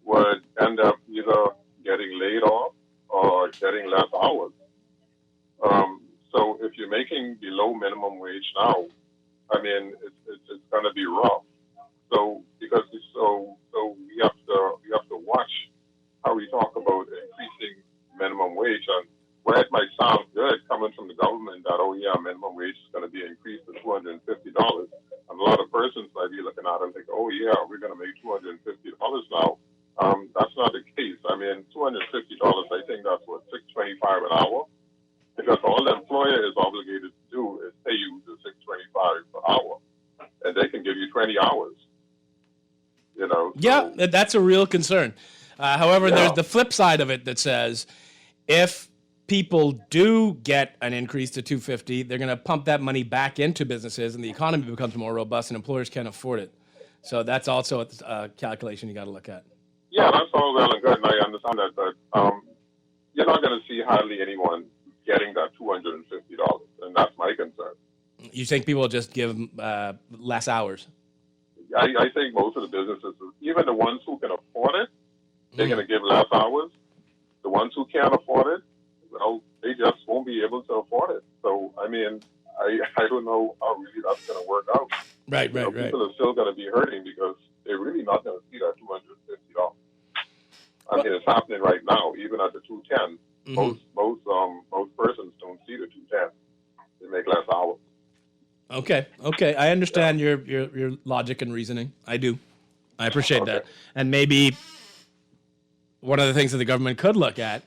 would end up either getting laid off or getting less hours. So if you're making below minimum wage now, I mean, it's going to be rough. So because we have to watch how we talk about increasing minimum wage, and where it might sound good coming from the government that, oh yeah, minimum wage is going to be increased to $250, and a lot of persons might be looking at it and think, oh yeah, we're going to make $250 now. That's not the case. I mean, $250, I think that's what, $6.25 an hour, because all the employer is obligated to do is pay you the $6.25 per hour, and they can give you 20 hours. You know. Yeah, that's a real concern. However, there's the flip side of it that says if people do get an increase to $250, they're going to pump that money back into businesses, and the economy becomes more robust, and employers can't afford it. So that's also a calculation you got to look at. Yeah, that's all well and good, and I understand that, but you're not going to see hardly anyone getting that $250, and that's my concern. You think people will just give less hours? I think most of the businesses, even the ones who can afford it, they're going to give less hours. The ones who can't afford it, well, they just won't be able to afford it. So, I mean, I don't know how really that's going to work out. Right. People are still going to be hurting because they're really not going to see that $250. I mean, it's happening right now, even at the 210. Most persons don't see the 210. They make less hours. Okay. I understand your logic and reasoning. I do. I appreciate that. And maybe one of the things that the government could look at,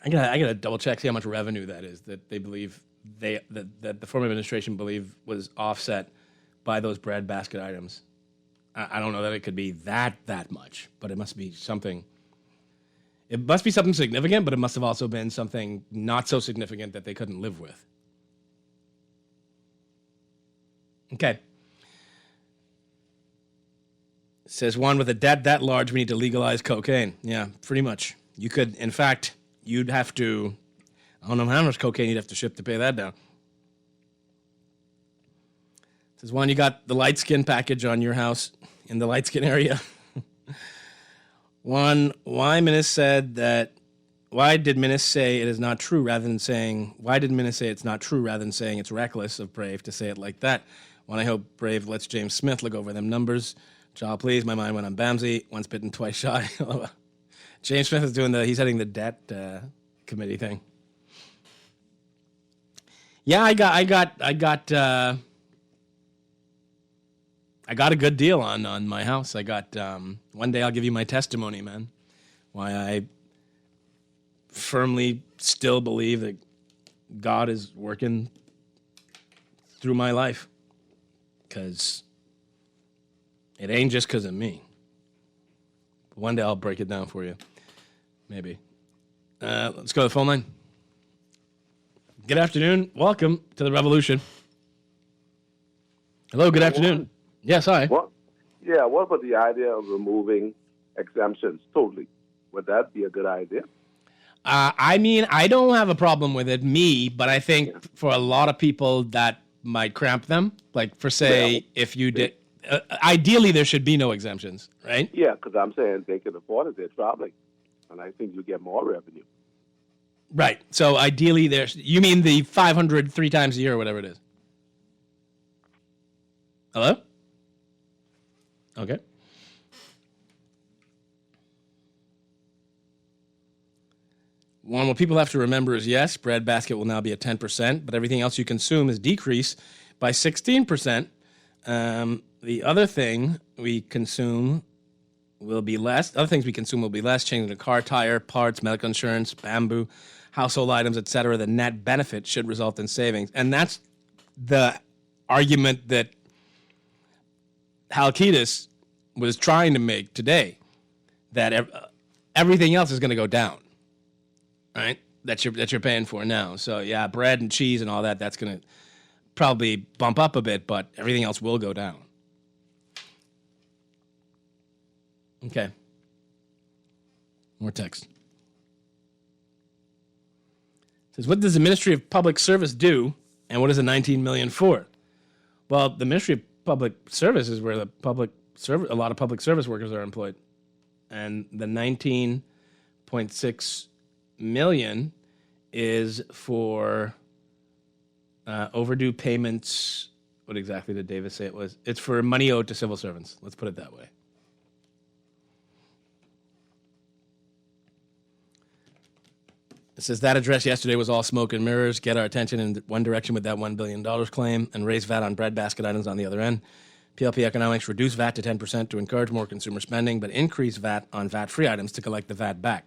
I gotta double check, see how much revenue that is that they believe that the former administration believed was offset by those breadbasket items. I don't know that it could be that much, but it must be something. It must be something significant, but it must have also been something not so significant that they couldn't live with. Okay. Says Juan, with a debt that large, we need to legalize cocaine. Yeah, pretty much. You could, in fact, you'd have to, I don't know how much cocaine you'd have to ship to pay that down. Says Juan, you got the light skin package on your house in the light skin area. Juan, why did Minnis say it is not true rather than saying, why did Minnis say it's not true rather than saying it's reckless of Brave to say it like that? Juan, I hope Brave lets James Smith look over them numbers. Child, please, my mind went on Bamsey, once bitten, twice shy. James Smith is he's heading the debt committee thing. Yeah, I got a good deal on my house. I got, one day I'll give you my testimony, man. Why I firmly still believe that God is working through my life. Because it ain't just because of me. One day I'll break it down for you. Maybe. Let's go to the phone line. Good afternoon. Welcome to the Revolution. Hello, good afternoon. Yes, hi. What about the idea of removing exemptions totally? Would that be a good idea? I mean, I don't have a problem with it, but I think for a lot of people that might cramp them. Like, for say, if you did... ideally, there should be no exemptions, right? Yeah, because I'm saying they can afford it. They're traveling. And I think you get more revenue. Right. So ideally, you mean the 500 3 times a year or whatever it is? Hello? Okay. One, what people have to remember is, yes, bread basket will now be at 10%, but everything else you consume is decreased by 16%. The other thing we consume will be less. Other things we consume will be less, changing the car tire, parts, medical insurance, bamboo, household items, etc. The net benefit should result in savings. And that's the argument that Halkitis was trying to make today, that everything else is going to go down, right? That you're paying for now. So yeah, bread and cheese and all that's going to probably bump up a bit, but everything else will go down. Okay. More text. It says, what does the Ministry of Public Service do, and what is the $19 million for? Well, the Ministry of Public Service is where a lot of public service workers are employed. And the $19.6 million is for overdue payments. What exactly did Davis say it was? It's for money owed to civil servants. Let's put it that way. It says that address yesterday was all smoke and mirrors. Get our attention in one direction with that $1 billion claim and raise VAT on bread basket items on the other end. PLP Economics reduce VAT to 10% to encourage more consumer spending, but increase VAT on VAT-free items to collect the VAT back.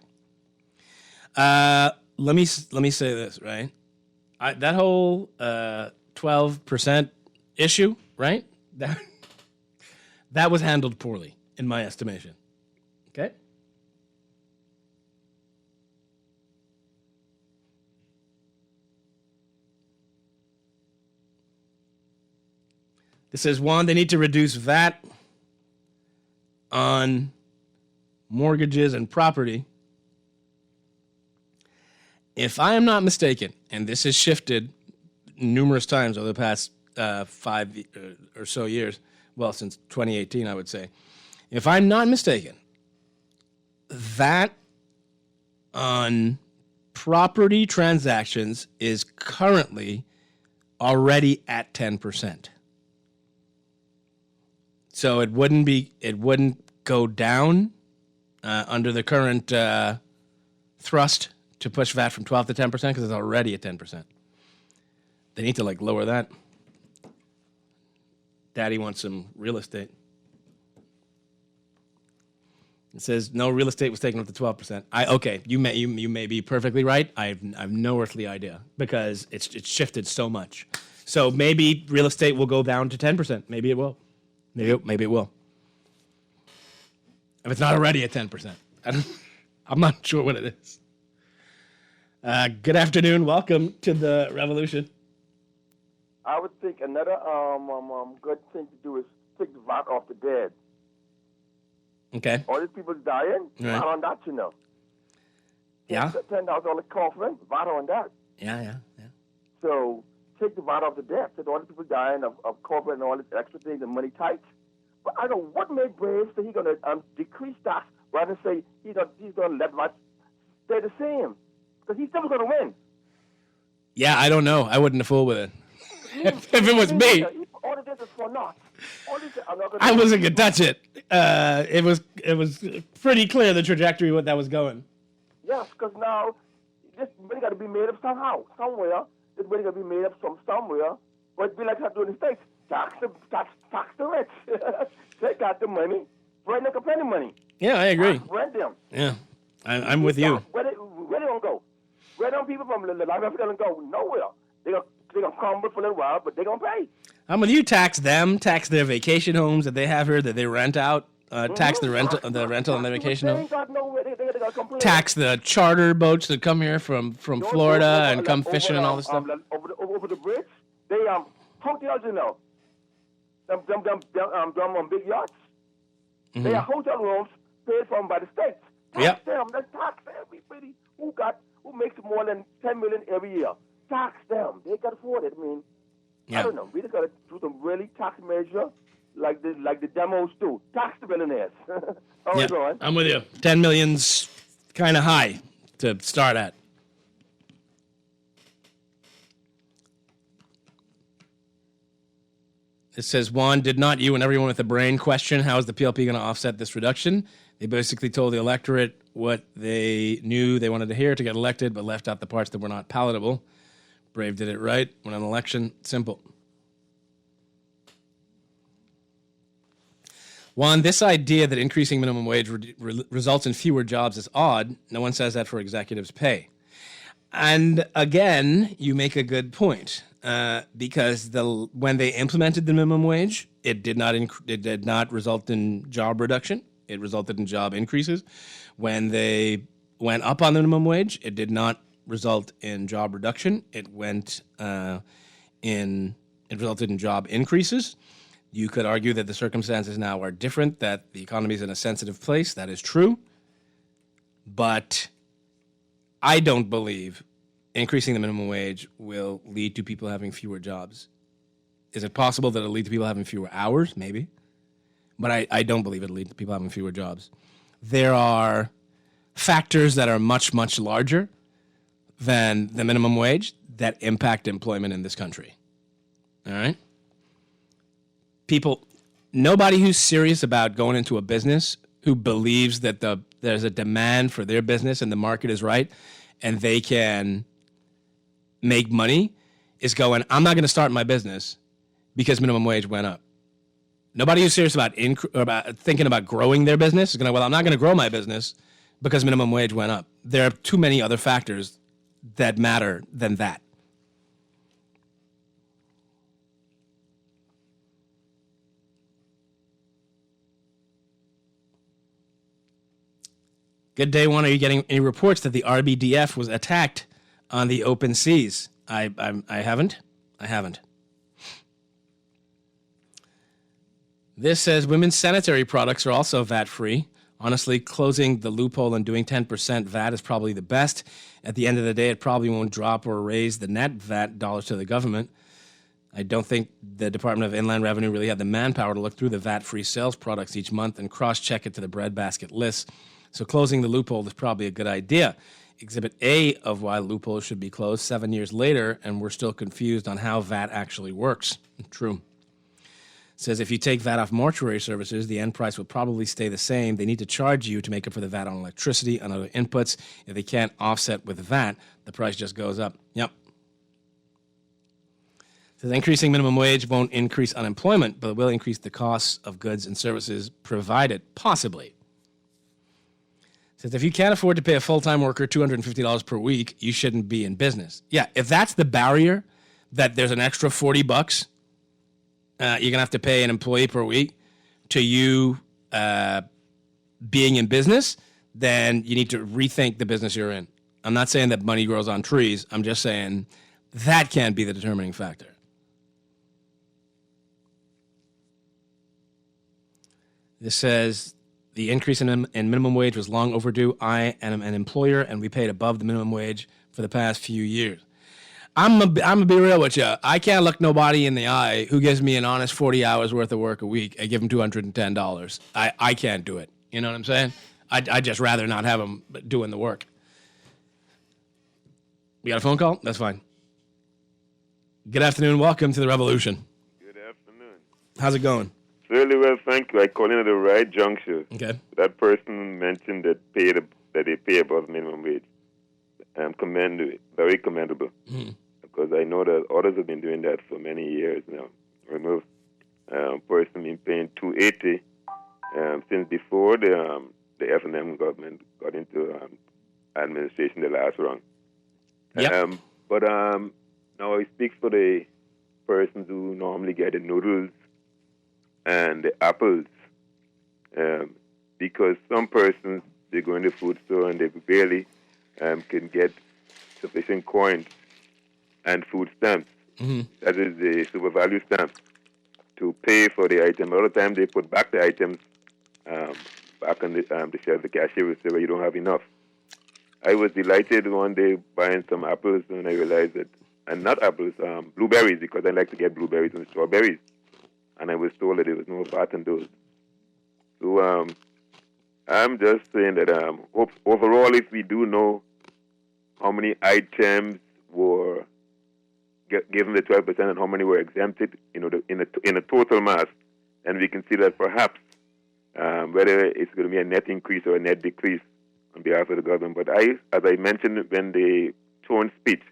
Let me say this, right? That whole 12% issue, right? That was handled poorly, in my estimation. Okay? This says, Juan, they need to reduce VAT on mortgages and property. If I am not mistaken, and this has shifted numerous times over the past 5 or so years, well, since 2018, I would say. If I'm not mistaken, VAT on property transactions is currently already at 10%. So it wouldn't go down under the current thrust to push VAT from 12 to 10% because it's already at 10%. They need to lower that. Daddy wants some real estate. It says no real estate was taken up to 12%. Okay, you may be perfectly right. I've no earthly idea because it's shifted so much. So maybe real estate will go down to 10%. Maybe it will. Maybe it will. If it's not already at 10%. I'm not sure what it is. Good afternoon. Welcome to the Revolution. I would think another good thing to do is take the VAT off the dead. Okay. All these people dying, Right. VAT on that, you know. Yeah. $10,000 coffin, VAT on that. Yeah. So take the VAT off the death. So all the people dying of COVID and all this extra things and money tight. But I don't know what made Brave say he's going to decrease tax rather than say he's going to let VAT stay the same. Because he's still going to win. Yeah, I don't know. I wouldn't have fooled with it. if it was me, All of this is for naught. All this, I'm not gonna I wasn't going to touch it. It was pretty clear the trajectory what that was going. Yes, because now this money got to be made up somehow, somewhere. This money got to be made up from somewhere. But it'd be like how to do in the States. Tax the rich. They got the money. Rent them plenty money. Yeah, I agree. Rent them. Yeah, I'm with you. Where they gonna go? Where them people from the Life Africa gonna go? Nowhere. They gonna crumble for a little while, but they gonna pay. I'm with you. Tax them. Tax their vacation homes that they have here that they rent out. Tax the rental on their vacation They home. ain't got nowhere. They gotta complain. Tax the charter boats that come here from Florida and come fishing and all this stuff. Over the bridge, they hotels, you know. Them big yachts. Mm-hmm. They are hotel rooms paid for by the states. Yep. Them. Let's tax everybody who makes more than $10 million every year. Tax them. They can afford it. I mean, I don't know. We just gotta do some really tax measure like the demos do. Tax the billionaires. All right, Ron. I'm with you. 10 million's kind of high to start at. It says, Juan, did not you and everyone with a brain question how is the PLP going to offset this reduction? They basically told the electorate what they knew they wanted to hear to get elected, but left out the parts that were not palatable. Brave did it right. Won an election. Simple. Juan, this idea that increasing minimum wage results in fewer jobs is odd. No one says that for executives' pay. And again, you make a good point. Because when they implemented the minimum wage, it did not result in job reduction. It resulted in job increases. When they went up on the minimum wage, it did not result in job reduction. It resulted in job increases. You could argue that the circumstances now are different, that the economy is in a sensitive place. That is true. But I don't believe increasing the minimum wage will lead to people having fewer jobs. Is it possible that it'll lead to people having fewer hours? Maybe. But I don't believe it'll lead to people having fewer jobs. There are factors that are much, much larger than the minimum wage that impact employment in this country. All right? Nobody who's serious about going into a business who believes that there's a demand for their business and the market is right and they can make money is going, I'm not going to start my business because minimum wage went up. Nobody who's serious about thinking about growing their business is going to, I'm not going to grow my business because minimum wage went up. There are too many other factors that matter than that. Good day, Juan. Are you getting any reports that the RBDF was attacked on the open seas? I haven't. This says women's sanitary products are also VAT-free. Honestly, closing the loophole and doing 10% VAT is probably the best. At the end of the day, it probably won't drop or raise the net VAT dollars to the government. I don't think the Department of Inland Revenue really had the manpower to look through the VAT-free sales products each month and cross-check it to the breadbasket list. So closing the loophole is probably a good idea. Exhibit A of why loopholes should be closed 7 years later, and we're still confused on how VAT actually works. True. It says if you take VAT off mortuary services, the end price will probably stay the same. They need to charge you to make up for the VAT on electricity and other inputs. If they can't offset with VAT, the price just goes up. Yep. It says increasing minimum wage won't increase unemployment, but it will increase the costs of goods and services provided, possibly. Says if you can't afford to pay a full-time worker $250 per week, you shouldn't be in business. Yeah, if that's the barrier, that there's an extra $40 you're going to have to pay an employee per week to you being in business, then you need to rethink the business you're in. I'm not saying that money grows on trees. I'm just saying that can't be the determining factor. This says The increase in minimum wage was long overdue. I am an employer, and we paid above the minimum wage for the past few years. I'm gonna be real with you. I can't look nobody in the eye who gives me an honest 40 hours worth of work a week and give them $210. I can't do it. You know what I'm saying? I'd just rather not have them doing the work. You got a phone call? That's fine. Good afternoon. Welcome to the Revolution. Good afternoon. How's it going? Really well, thank you. I called in at the right juncture. Okay. That person mentioned that they pay above minimum wage. Very commendable. Because I know that others have been doing that for many years now. Remove person been paying $280 since before the F&M government got into administration the last round. Yep. But now I speak for the persons who normally get the noodles and the apples, because some persons, they go in the food store and they barely can get sufficient coins and food stamps. That is the super value stamps to pay for the item. A lot of times they put back the items back on the shelf. The cashier will say, well, you don't have enough. I was delighted one day buying some apples and I realized that, and not apples, blueberries, because I like to get blueberries and strawberries. And I was told that there was no VAT on those. So I'm just saying that overall, if we do know how many items were given the 12% and how many were exempted, in a total mass, and we can see that perhaps whether it's going to be a net increase or a net decrease on behalf of the government. But as I mentioned when they tone speech,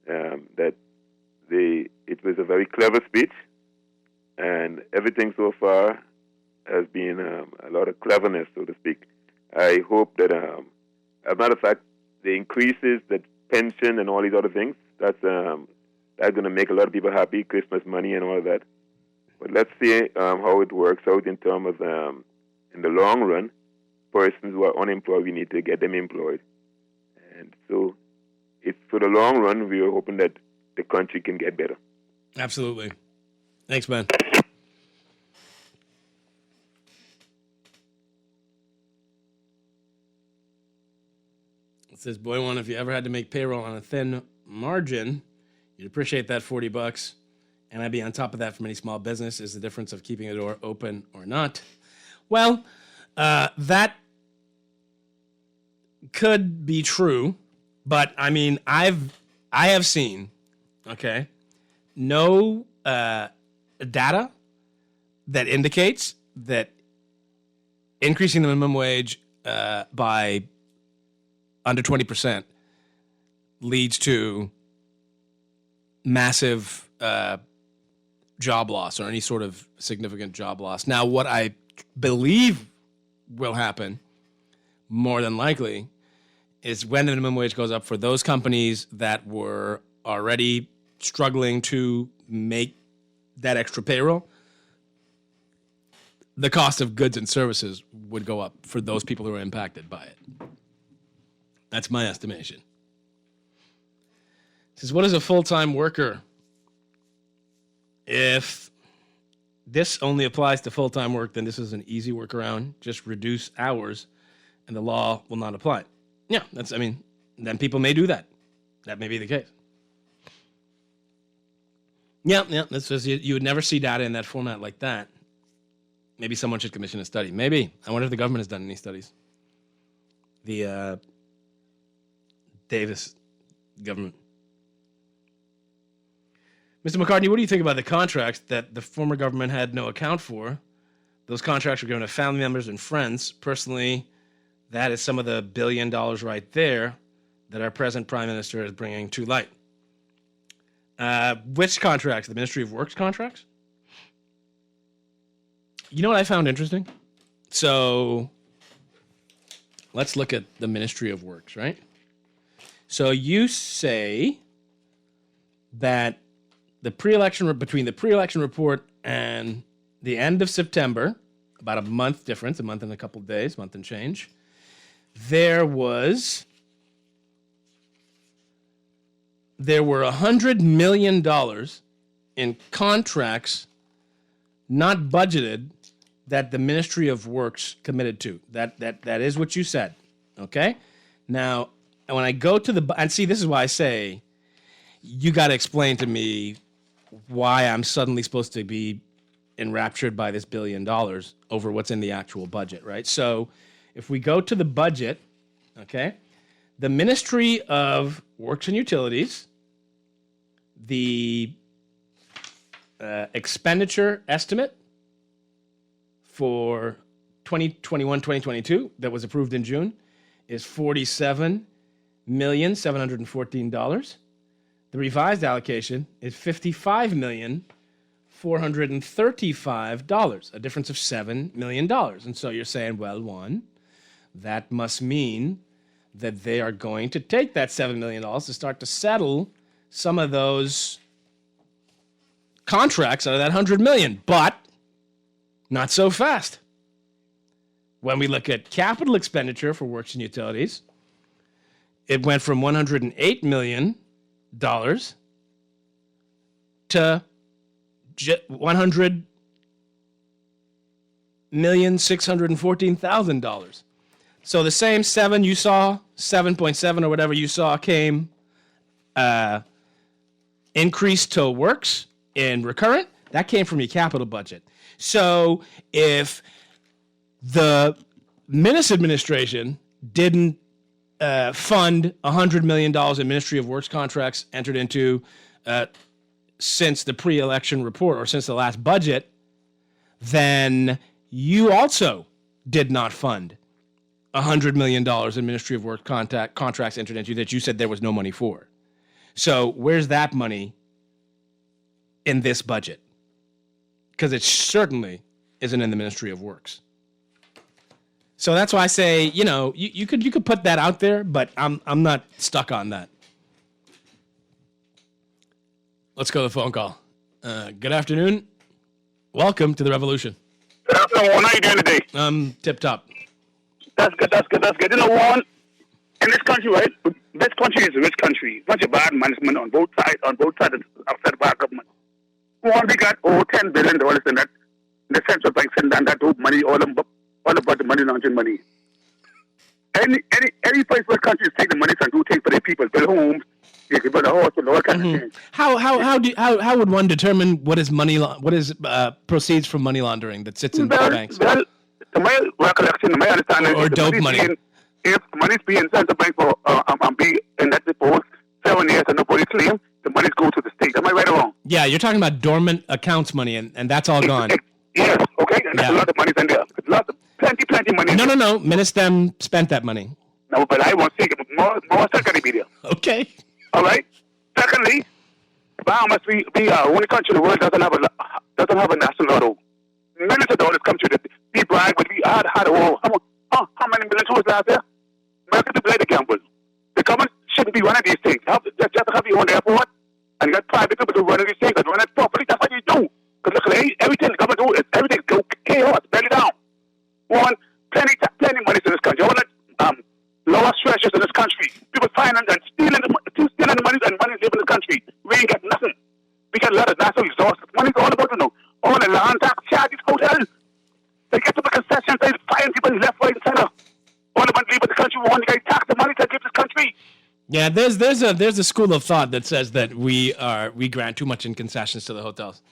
that it was a very clever speech. And everything so far has been a lot of cleverness, so to speak. I hope that, as a matter of fact, the increases, the pension and all these other things, that's going to make a lot of people happy, Christmas money and all of that. But let's see how it works out in terms of, in the long run, persons who are unemployed, we need to get them employed. And so it's for the long run, we are hoping that the country can get better. Absolutely. Thanks, man. It says, boy, Juan, if you ever had to make payroll on a thin margin, you'd appreciate that $40. And I'd be on top of that for any small business. Is the difference of keeping a door open or not? Well, that could be true, but I mean, I have seen, okay, no data that indicates that increasing the minimum wage by under 20% leads to massive job loss or any sort of significant job loss. Now, what I believe will happen, more than likely, is when the minimum wage goes up for those companies that were already struggling to make that extra payroll, the cost of goods and services would go up for those people who are impacted by it. That's my estimation. It says, what is a full-time worker? If this only applies to full-time work, then this is an easy workaround. Just reduce hours, and the law will not apply. Yeah, then people may do that. That may be the case. Yeah, that's just, you would never see data in that format like that. Maybe someone should commission a study. Maybe. I wonder if the government has done any studies. The Davis government. Mr. McCartney, what do you think about the contracts that the former government had no account for? Those contracts were given to family members and friends. Personally, that is some of the $1 billion right there that our present prime minister is bringing to light. Which contracts? The Ministry of Works contracts? You know what I found interesting? So let's look at the Ministry of Works, right? So you say that between the pre-election report and the end of September, about a month difference, a month and a couple of days, month and change, there were $100 million in contracts not budgeted that the Ministry of Works committed to. That is what you said. Okay? Now, when I go to and see, this is why I say you got to explain to me why I'm suddenly supposed to be enraptured by this $1 billion over what's in the actual budget, right? So if we go to the budget, okay, the Ministry of Works and Utilities, the expenditure estimate for 2021-2022 that was approved in June is $47,714,000. The revised allocation is $55,435,000, a difference of $7 million. And so you're saying, well, Juan, that must mean that they are going to take that $7 million to start to settle some of those contracts out of that $100 million, but not so fast. When we look at capital expenditure for works and utilities, it went from $108 million to $100,614,000. So the same 7 you saw, 7.7 or whatever you saw, came increase to works in recurrent. That came from your capital budget. So if the Minnis administration didn't fund $100 million in Ministry of Works contracts entered into since the pre-election report or since the last budget, then you also did not fund $100 million in Ministry of Works contracts entered into that you said there was no money for. So where's that money in this budget? Because it certainly isn't in the Ministry of Works. So that's why I say, you could put that out there, but I'm not stuck on that. Let's go to the phone call. Good afternoon. Welcome to the Revolution. Good afternoon, Juan. How you doing today? Tip top. That's good. You know, Juan, in this country, right? This country is a rich country. Bunch of bad management on both sides outside of our government. Juan, we got over $10 billion in that. The central bank sent down that dope money, all about the money laundering money. Any place where countries take the money and do things for their people, build homes, you can build a horse, all kind of things. How would one determine what is proceeds from money laundering that sits in banks? Well, to my recollection, to my understanding, or dope money. If money's being central bank for be in that deposit 7 years and nobody claim, the money's go to the state. Am I right or wrong? Yeah, you're talking about dormant accounts money, and that's all gone. Yes, okay, and there's a lot of money in there. Plenty money. No. Minister spent that money. No, but I want to take more secondary media. Okay. All right. Secondly, Bahamas be only country in the world doesn't have a national lotto. Millions of dollars come to the people. We had a war. How many millions was last year? America to play the gamble. The government shouldn't be running these things. Just have your own airport and get private people to run these things and run it properly. That's what you do. Because look, everything the government do is everything go chaos, belly down. One, plenty money in this country. All that lower stretches in this country. People finding and stealing the money and money live in this country. We ain't got nothing. We got a lot of natural resources. Money's all about, all the land tax charges, hotels. They get to the concessions, they find people left, right, and center. All the money leave the country, we want to get tax the money to give this country. Yeah, there's a school of thought that says that we grant too much in concessions to the hotels.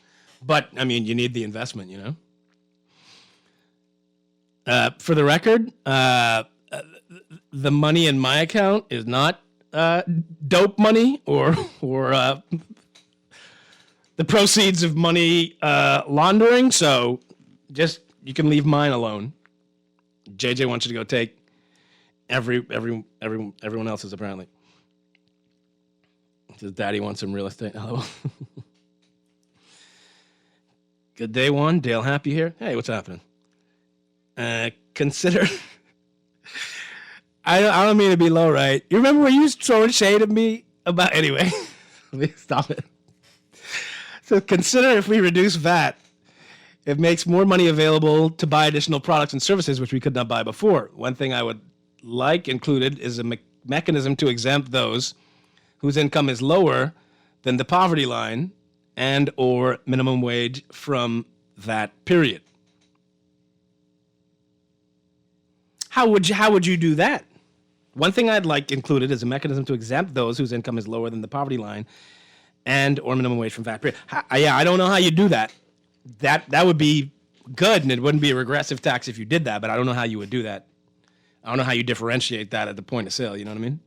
But, I mean, you need the investment, For the record, the money in my account is not dope money or the proceeds of money laundering. So you can leave mine alone. JJ wants you to go take everyone else's apparently. His daddy wants some real estate. Hello. Good day, Juan. Dale Happy here. Hey, what's happening? Consider. I don't mean to be low, right? You remember when you was throwing shade at me about... Anyway, let me stop it. So consider if we reduce VAT, it makes more money available to buy additional products and services which we could not buy before. One thing I would like included is a mechanism to exempt those whose income is lower than the poverty line and or minimum wage from that period. How would you do that? One thing I'd like included is a mechanism to exempt those whose income is lower than the poverty line and or minimum wage from VAT. I don't know how you do that. That would be good, and it wouldn't be a regressive tax if you did that, but I don't know how you would do that. I don't know how you differentiate that at the point of sale, you know what I mean?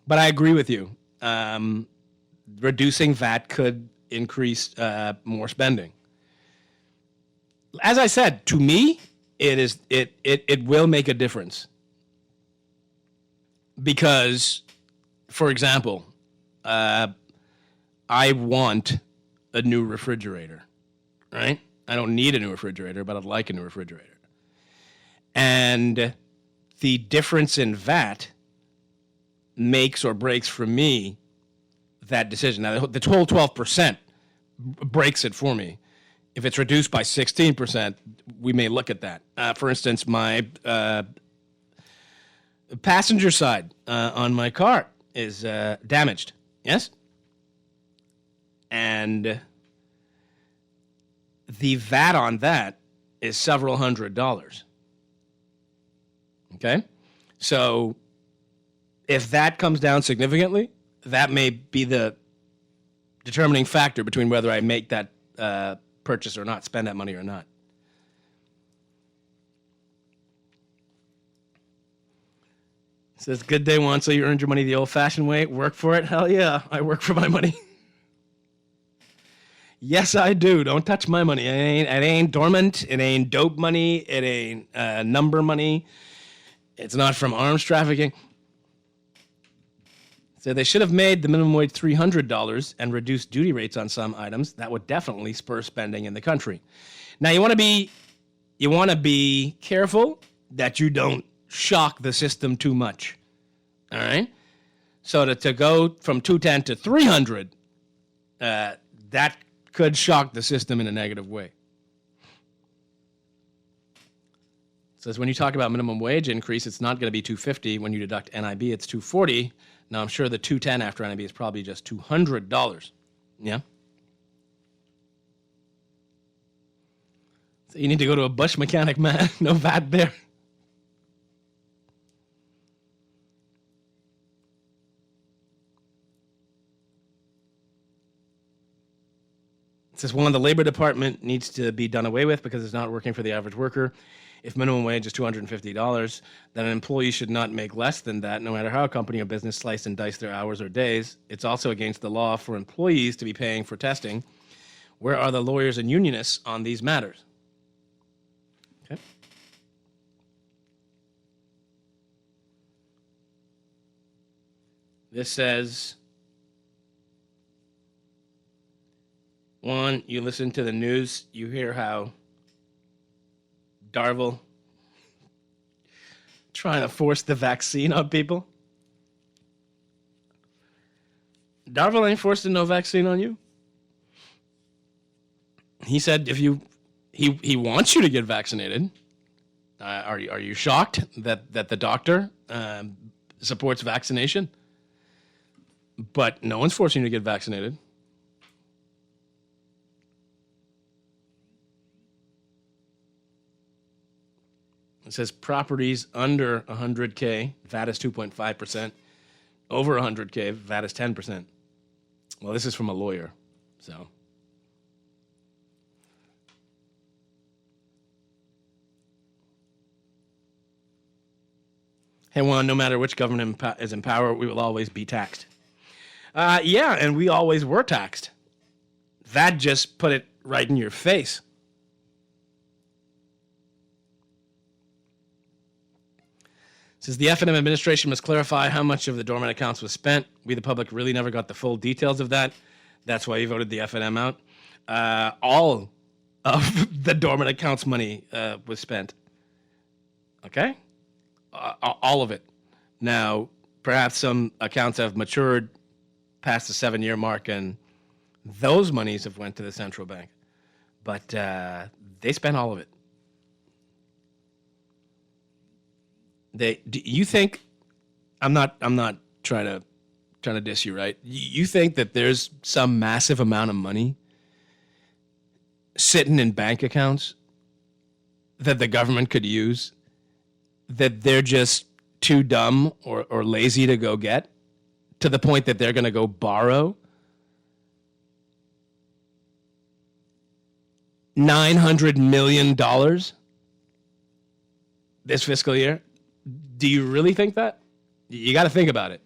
But I agree with you. Reducing VAT could increase more spending. As I said, to me, it will make a difference. Because, for example, I want a new refrigerator, right? I don't need a new refrigerator, but I'd like a new refrigerator. And the difference in VAT makes or breaks for me that decision. Now, the whole 12% breaks it for me. If it's reduced by 16%, we may look at that. For instance, my passenger side on my car is damaged, yes? And the VAT on that is several $100s. Okay? So if that comes down significantly, that may be the determining factor between whether I make that purchase or not, spend that money or not. It says, good day, Juan. So you earned your money the old-fashioned way. Work for it? Hell yeah, I work for my money. Yes, I do. Don't touch my money. It ain't dormant. It ain't dope money. It ain't number money. It's not from arms trafficking. So they should have made the minimum wage $300 and reduced duty rates on some items. That would definitely spur spending in the country. Now you want to be careful that you don't shock the system too much. All right? So to go from 210 to 300, that could shock the system in a negative way. It says when you talk about minimum wage increase, it's not going to be $250. When you deduct NIB, it's $240. Now, I'm sure the $210 after NIB is probably just $200. Yeah? So you need to go to a bush mechanic, man. No VAT there. It says, one, the Labor Department needs to be done away with because it's not working for the average worker. If minimum wage is $250, then an employee should not make less than that, no matter how a company or business slice and dice their hours or days. It's also against the law for employees to be paying for testing. Where are the lawyers and unionists on these matters? Okay. This says, one, you listen to the news, you hear how Darvel trying to force the vaccine on people. Darvel ain't forcing no vaccine on you. He said if you he wants you to get vaccinated. Are you shocked that the doctor supports vaccination? But no one's forcing you to get vaccinated. It says properties under 100K, VAT is 2.5%. Over 100K, VAT is 10%. Well, this is from a lawyer, so. Hey, Juan, no matter which government is in power, we will always be taxed. Yeah, and we always were taxed. That just put it right in your face. Says the F&M administration must clarify how much of the dormant accounts was spent. We, the public, really never got the full details of that. That's why you voted the F&M out. All of the dormant accounts money was spent. Okay? All of it. Now, perhaps some accounts have matured past the 7-year mark, and those monies have went to the central bank. But they spent all of it. Do you think? I'm not trying to diss you, right? You think that there's some massive amount of money sitting in bank accounts that the government could use that they're just too dumb or lazy to go get, to the point that they're going to go borrow $900 million this fiscal year? Do you really think that? You got to think about it.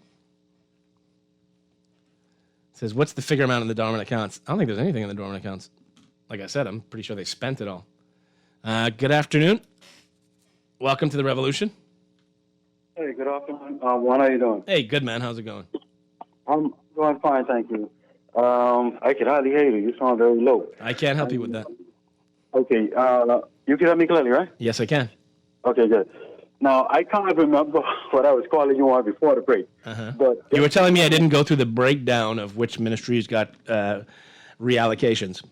It says, what's the figure amount in the dormant accounts? I don't think there's anything in the dormant accounts. Like I said, I'm pretty sure they spent it all. Good afternoon. Welcome to the Revolution. Hey, good afternoon. Juan, how you doing? Hey, good, man. How's it going? I'm doing fine, thank you. I can hardly hear you. You sound very low. I can't help you with that. Okay, you can hear me clearly, right? Yes, I can. Okay, good. Now, I can't remember what I was calling you on before the break. But You were telling me I didn't go through the breakdown of which ministries got reallocations.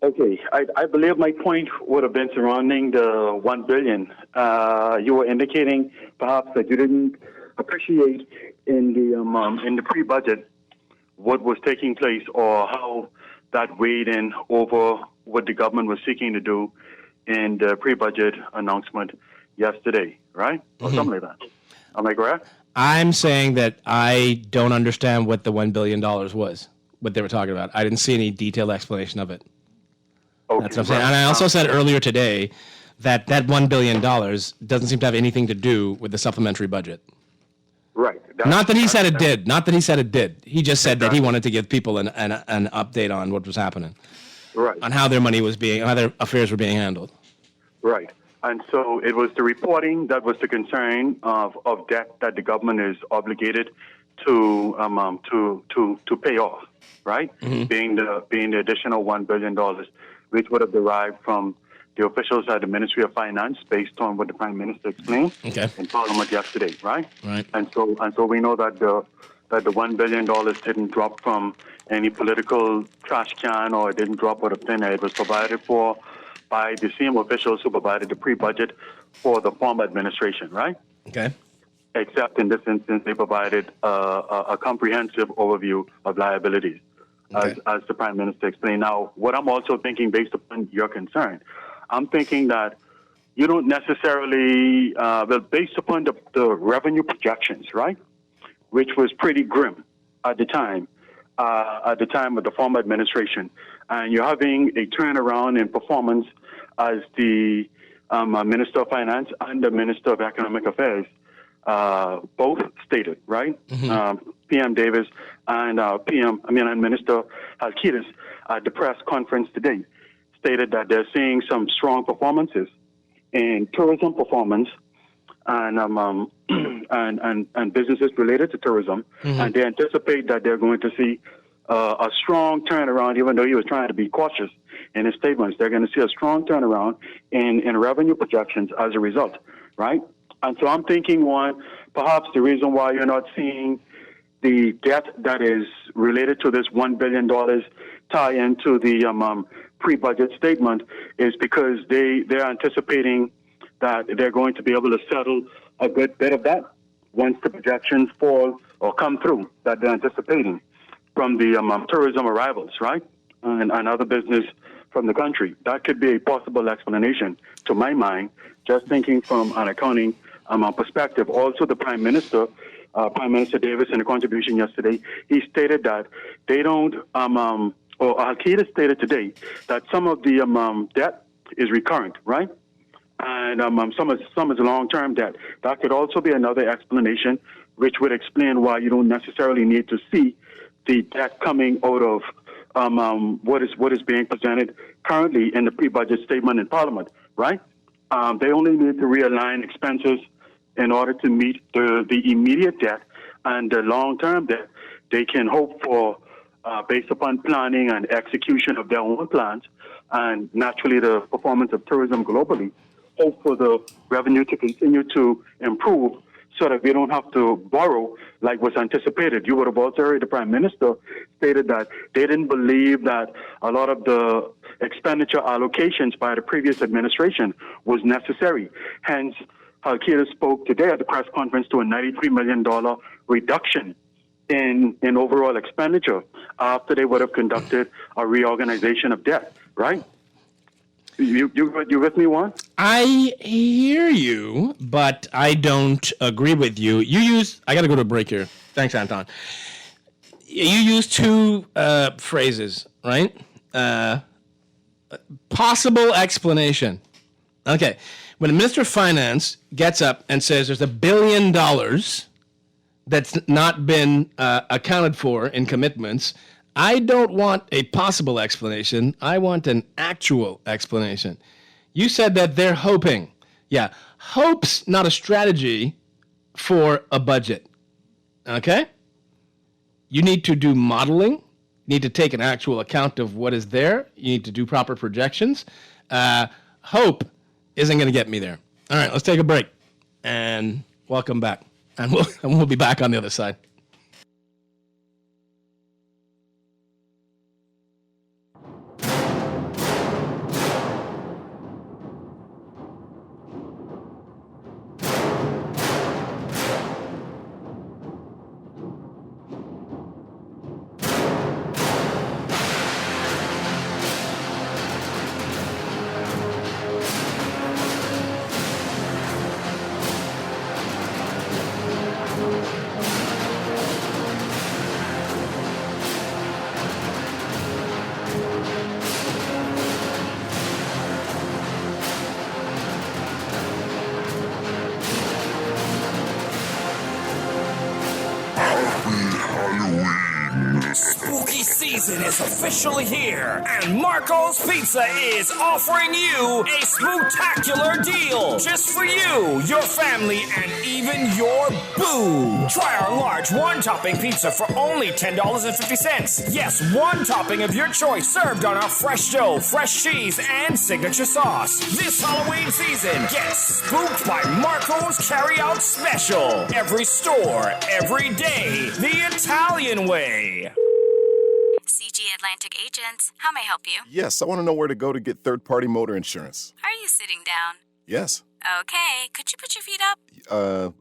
Okay, I believe my point would have been surrounding the $1 billion. You were indicating perhaps that you didn't appreciate in the pre-budget what was taking place or how that weighed in over what the government was seeking to do in the pre-budget announcement yesterday, right? Or something like that. Am I correct? I'm saying that I don't understand what the $1 billion was, what they were talking about. I didn't see any detailed explanation of it. Okay, that's what I'm saying. And I also said earlier today that $1 billion doesn't seem to have anything to do with the supplementary budget. Right. Not that he said it did. Not that he said it did. He just said that he wanted to give people an update on what was happening. Right. On how their money was how their affairs were being handled. Right. And so it was the reporting that was the concern of debt that the government is obligated to pay off, right? Being the additional $1 billion, which would have derived from the officials at the Ministry of Finance based on what the Prime Minister explained in Parliament yesterday, right? Right. And so we know that the $1 billion didn't drop from any political trash can or it didn't drop out of thin air. It was provided for by the same officials who provided the pre-budget for the former administration, right? Okay. Except in this instance, they provided a comprehensive overview of liabilities, as the Prime Minister explained. Now, what I'm also thinking, based upon your concern, I'm thinking that you don't necessarily, based upon the revenue projections, right, which was pretty grim at the time of the former administration, and you're having a turnaround in performance as the Minister of Finance and the Minister of Economic Affairs both stated, right? PM Davis and and Minister Halkitis at the press conference today stated that they're seeing some strong performances in tourism performance and businesses related to tourism, and they anticipate that they're going to see a strong turnaround, even though he was trying to be cautious in his statements. They're going to see a strong turnaround in revenue projections as a result, right? And so I'm thinking, Juan, perhaps the reason why you're not seeing the debt that is related to this $1 billion tie into the pre-budget statement is because they're anticipating that they're going to be able to settle a good bit of that once the projections fall or come through that they're anticipating from the tourism arrivals, right, and other business from the country. That could be a possible explanation, to my mind, just thinking from an accounting perspective. Also, the Prime Minister Davis, in a contribution yesterday, he stated that they don't, or Al-Qaeda stated today, that some of the debt is recurrent, right? And some is long-term debt. That could also be another explanation, which would explain why you don't necessarily need to see the debt coming out of what is being presented currently in the pre-budget statement in Parliament, right? They only need to realign expenses in order to meet the immediate debt, and the long-term debt they can hope for based upon planning and execution of their own plans, and naturally the performance of tourism globally, hope for the revenue to continue to improve so that we don't have to borrow like was anticipated. You would have also heard the Prime Minister stated that they didn't believe that a lot of the expenditure allocations by the previous administration was necessary. Hence, Al-Qaeda spoke today at the press conference to a $93 million reduction in overall expenditure after they would have conducted a reorganization of debt, right? You with me, Juan? I hear you, but I don't agree with you. I got to go to a break here. Thanks, Anton. You use two phrases, right? Possible explanation. Okay. When the Minister of Finance gets up and says there's $1 billion that's not been accounted for in commitments, I don't want a possible explanation. I want an actual explanation. You said that they're hoping. Yeah, hope's not a strategy for a budget. Okay? You need to do modeling. You need to take an actual account of what is there. You need to do proper projections. Hope isn't going to get me there. All right, let's take a break. And welcome back. And we'll be back on the other side. Spooky season is officially here, and Marco's Pizza is offering you a spooktacular deal just for you, your family, and even your boo. Try our large one-topping pizza for only $10.50. Yes, one topping of your choice served on our fresh dough, fresh cheese, and signature sauce. This Halloween season, get spooked by Marco's Carry-Out Special. Every store, every day, the Italian way. CG Atlantic Agents, how may I help you? Yes, I want to know where to go to get third-party motor insurance. Are you sitting down? Yes. Okay, could you put your feet up?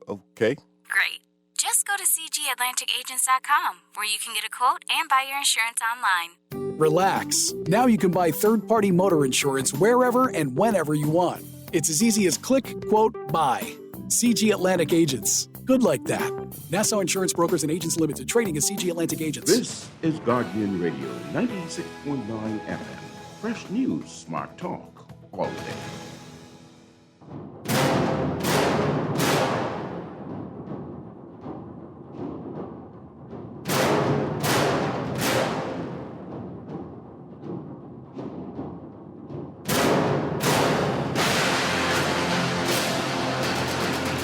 Okay. Great. Just go to cgatlanticagents.com, where you can get a quote and buy your insurance online. Relax. Now you can buy third-party motor insurance wherever and whenever you want. It's as easy as click, quote, buy. CG Atlantic Agents. Good like that. Nassau Insurance Brokers and Agents Limited. Trading as CG Atlantic Agents. This is Guardian Radio, 96.9 FM. Fresh news, smart talk, all day.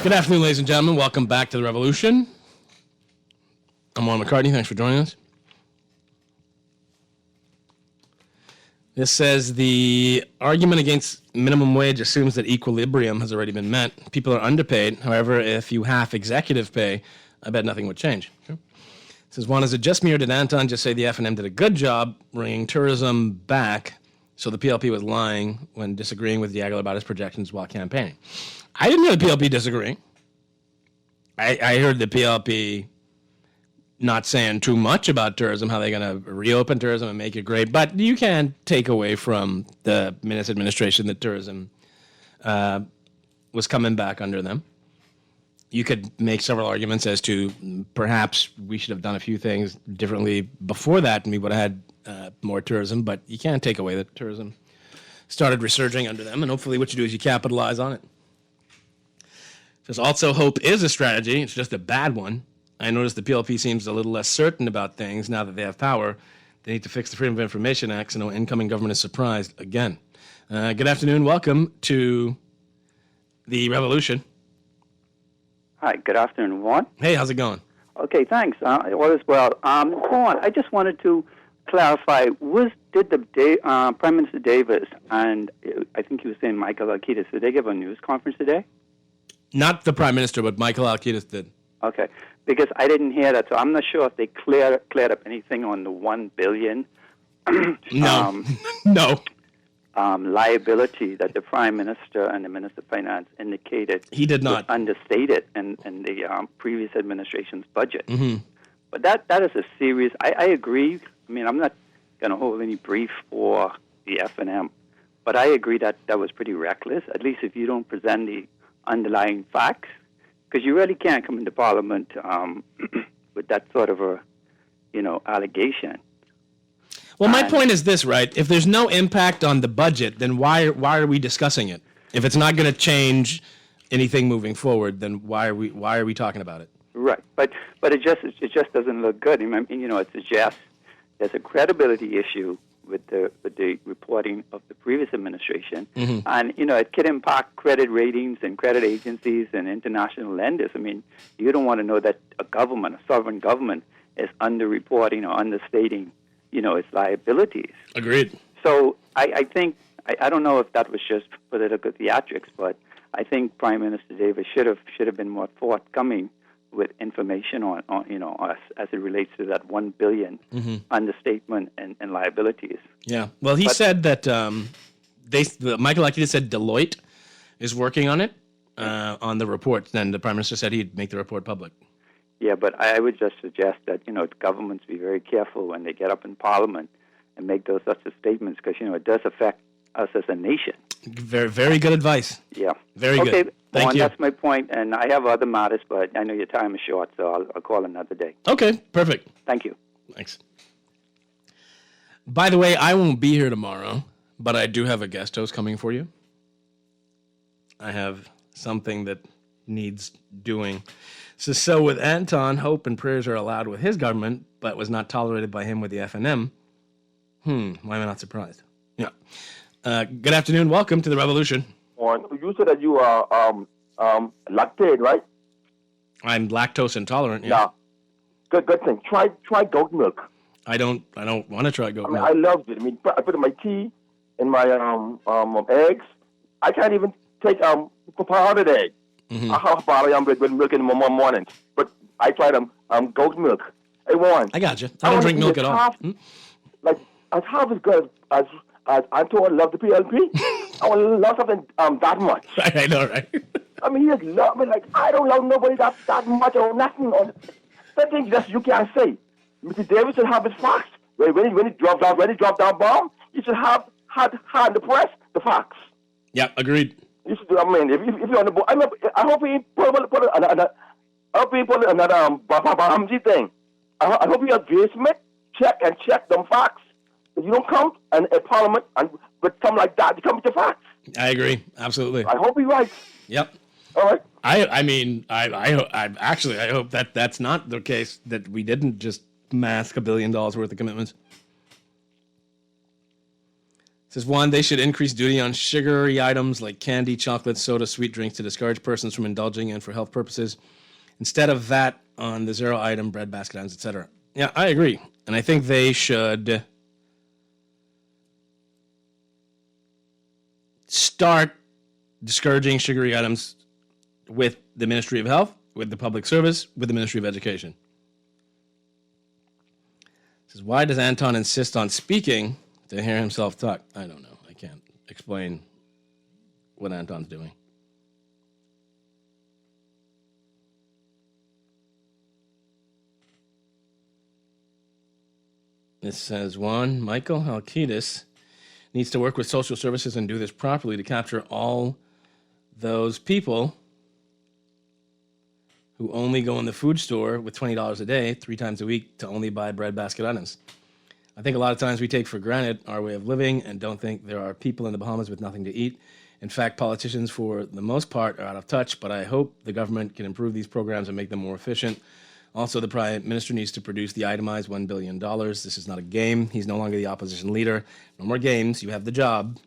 Good afternoon, ladies and gentlemen. Welcome back to The Revolution. I'm Juan McCartney. Thanks for joining us. This says the argument against minimum wage assumes that equilibrium has already been met. People are underpaid. However, if you half executive pay, I bet nothing would change. Sure. It says, Juan, is it just me or did Anton just say the F&M did a good job bringing tourism back, so the PLP was lying when disagreeing with Diaghilev about his projections while campaigning? I didn't hear the PLP disagreeing. I heard the PLP not saying too much about tourism, how they're going to reopen tourism and make it great. But you can't take away from the Minnis administration that tourism was coming back under them. You could make several arguments as to perhaps we should have done a few things differently before that and we would have had more tourism. But you can't take away that tourism started resurging under them. And hopefully what you do is you capitalize on it. Because also hope is a strategy. It's just a bad one. I noticed the PLP seems a little less certain about things now that they have power. They need to fix the Freedom of Information Act so no incoming government is surprised again. Good afternoon. Welcome to The Revolution. Hi, good afternoon, Juan. Hey, how's it going? Okay, thanks. All is well. Juan, I just wanted to clarify, did the Prime Minister Davis and I think he was saying Michael Alkitis, did they give a news conference today? Not the Prime Minister, but Michael Alkitis did. Okay, because I didn't hear that, so I'm not sure if they cleared up anything on the $1 billion no. Liability that the Prime Minister and the Minister of Finance indicated. He did not. Was understated in the previous administration's budget. Mm-hmm. But that is a serious. I agree. I mean, I'm not going to hold any brief for the F&M, But I agree that that was pretty reckless, at least if you don't present the underlying facts, because you really can't come into Parliament with that sort of a, allegation. Well, my point is this, right? If there's no impact on the budget, then why are we discussing it? If it's not going to change anything moving forward, then why are we talking about it? Right, but it just doesn't look good. I mean, it suggests there's a credibility issue with the reporting of the previous administration, and it could impact credit ratings and credit agencies and international lenders. I mean, you don't want to know that a sovereign government, is underreporting or understating, its liabilities. Agreed. So I think I don't know if that was just political theatrics, but I think Prime Minister Davis should have been more forthcoming with information on us as it relates to that $1 billion understatement and liabilities. Yeah. Well, he said that Michael Akita said Deloitte is working on it on the report. Then the Prime Minister said he'd make the report public. Yeah, but I would just suggest that governments be very careful when they get up in Parliament and make those sorts of statements, because it does affect us as a nation. Very, very good advice. Yeah. Very good. Okay, Thank Juan, you. that's my point, and I have other matters, but I know your time is short, so I'll call another day. Okay, perfect. Thank you. Thanks. By the way, I won't be here tomorrow, but I do have a guest host coming for you. I have something that needs doing. So with Anton, hope and prayers are allowed with his government, but was not tolerated by him with the FNM. Why am I not surprised? Yeah. Good afternoon. Welcome to the Revolution. You said that you are lactate, right? I'm lactose intolerant. Yeah. Good thing. Try goat milk. I don't want to try goat milk. I loved it. I mean, I put it in my tea, in my eggs. I can't even take powdered egg. I have bottle with milk in the morning, but I tried goat milk. Hey, Juan. I got you. I don't drink milk at all. Like as half as good as Antoine loved the PLP. I want to love something that much. I know, right? I mean, he just loved me like I don't love nobody that much or nothing. That thing just you can't say. Mr. Davis should have his facts. When he dropped down bomb, he should have had the press the facts. Yeah, agreed. You should do. I mean, if you're on the board, I hope he put another Bahamji thing. I hope you have basement check them facts. If you don't come and a Parliament and with something like that, you come with your facts. I agree, absolutely. I hope he's right. Yep. All right. I hope that that's not the case, that we didn't just mask $1 billion worth of commitments. It says, Juan, they should increase duty on sugary items like candy, chocolate, soda, sweet drinks to discourage persons from indulging in for health purposes, instead of VAT on the zero item bread basket items, etc. Yeah, I agree. And I think they should start discouraging sugary items with the Ministry of Health, with the Public Service, with the Ministry of Education. It says, why does Anton insist on speaking to hear himself talk? I don't know. I can't explain what Anton's doing. This says, Juan, Michael Halkitis needs to work with social services and do this properly to capture all those people who only go in the food store with $20 a day, 3 times a week, to only buy bread basket items. I think a lot of times we take for granted our way of living and don't think there are people in the Bahamas with nothing to eat. In fact, politicians, for the most part, are out of touch, but I hope the government can improve these programs and make them more efficient. Also, the Prime Minister needs to produce the itemized $1 billion. This is not a game. He's no longer the opposition leader. No more games. You have the job.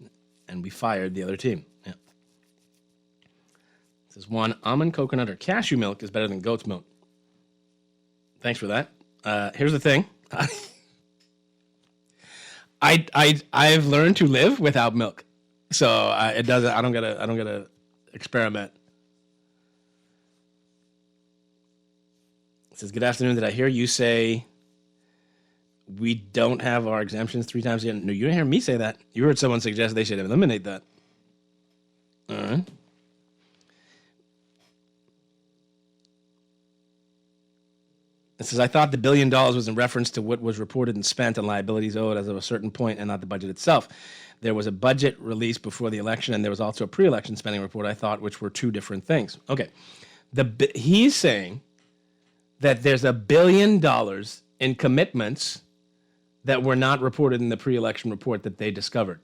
And we fired the other team. Yeah. It says, Juan, almond, coconut, or cashew milk is better than goat's milk. Thanks for that. Here's the thing. I've learned to live without milk. So it doesn't. I don't gotta experiment. It says, good afternoon. Did I hear you say we don't have our exemptions 3 times a year? No, you didn't hear me say that. You heard someone suggest they should eliminate that. All right. It says, I thought the $1 billion was in reference to what was reported and spent on liabilities owed as of a certain point and not the budget itself. There was a budget released before the election, and there was also a pre-election spending report, I thought, which were two different things. Okay. He's saying that there's $1 billion in commitments that were not reported in the pre-election report that they discovered.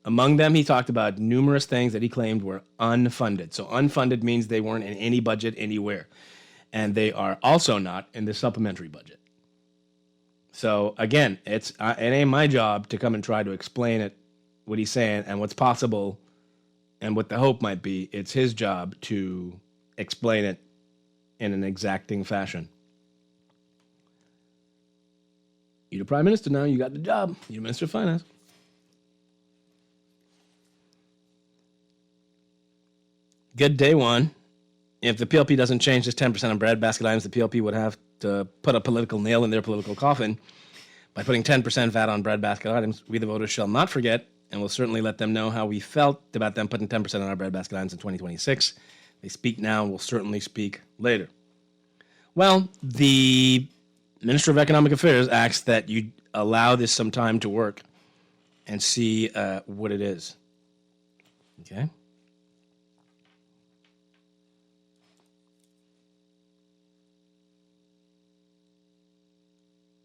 Among them, he talked about numerous things that he claimed were unfunded. So unfunded means they weren't in any budget anywhere. And they are also not in the supplementary budget. So again, it ain't my job to come and try to explain it, what he's saying and what's possible and what the hope might be. It's his job to explain it in an exacting fashion. You're the prime minister now. You got the job. You're Minister of Finance. Good day, Juan. If the PLP doesn't change this 10% on breadbasket items, the PLP would have to put a political nail in their political coffin by putting 10% VAT on breadbasket items. We, the voters, shall not forget, and will certainly let them know how we felt about them putting 10% on our breadbasket items in 2026. They speak now and will certainly speak later. Well, the Minister of Economic Affairs asks that you allow this some time to work and see what it is. Okay?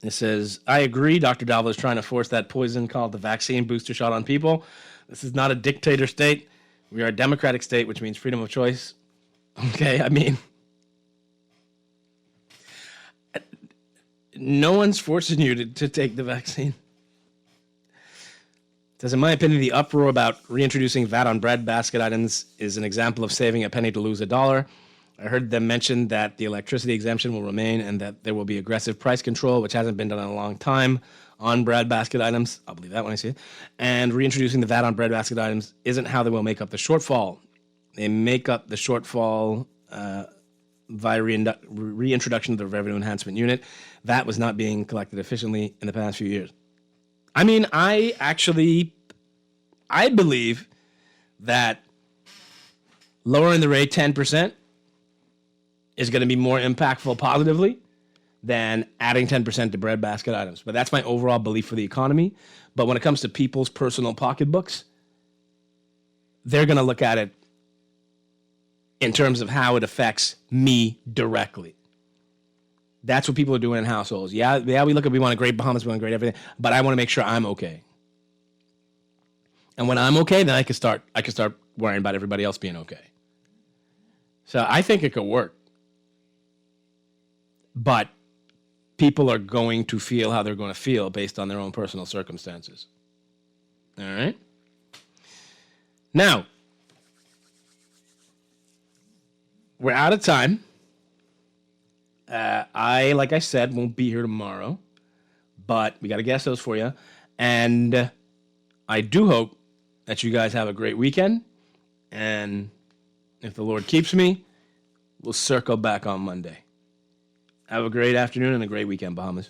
It says, I agree Dr. Dalva is trying to force that poison called the vaccine booster shot on people. This is not a dictator state. We are a democratic state, which means freedom of choice. Okay, I mean, no one's forcing you to take the vaccine. It says, in my opinion, the uproar about reintroducing VAT on bread basket items is an example of saving a penny to lose a dollar. I heard them mention that the electricity exemption will remain and that there will be aggressive price control, which hasn't been done in a long time on bread basket items. I'll believe that when I see it. And reintroducing the VAT on bread basket items isn't how they will make up the shortfall. They make up the shortfall via reintroduction of the revenue enhancement unit. VAT was not being collected efficiently in the past few years. I mean, I believe that lowering the rate 10% is going to be more impactful positively than adding 10% to breadbasket items. But that's my overall belief for the economy. But when it comes to people's personal pocketbooks, they're going to look at it in terms of how it affects me directly. That's what people are doing in households. Yeah, we want a great Bahamas, we want a great everything, but I want to make sure I'm okay. And when I'm okay, then I can start worrying about everybody else being okay. So I think it could work. But people are going to feel how they're going to feel based on their own personal circumstances. All right? Now, we're out of time. Like I said, won't be here tomorrow. But we got to guess those for you. And I do hope that you guys have a great weekend. And if the Lord keeps me, we'll circle back on Monday. Have a great afternoon and a great weekend, Bahamas.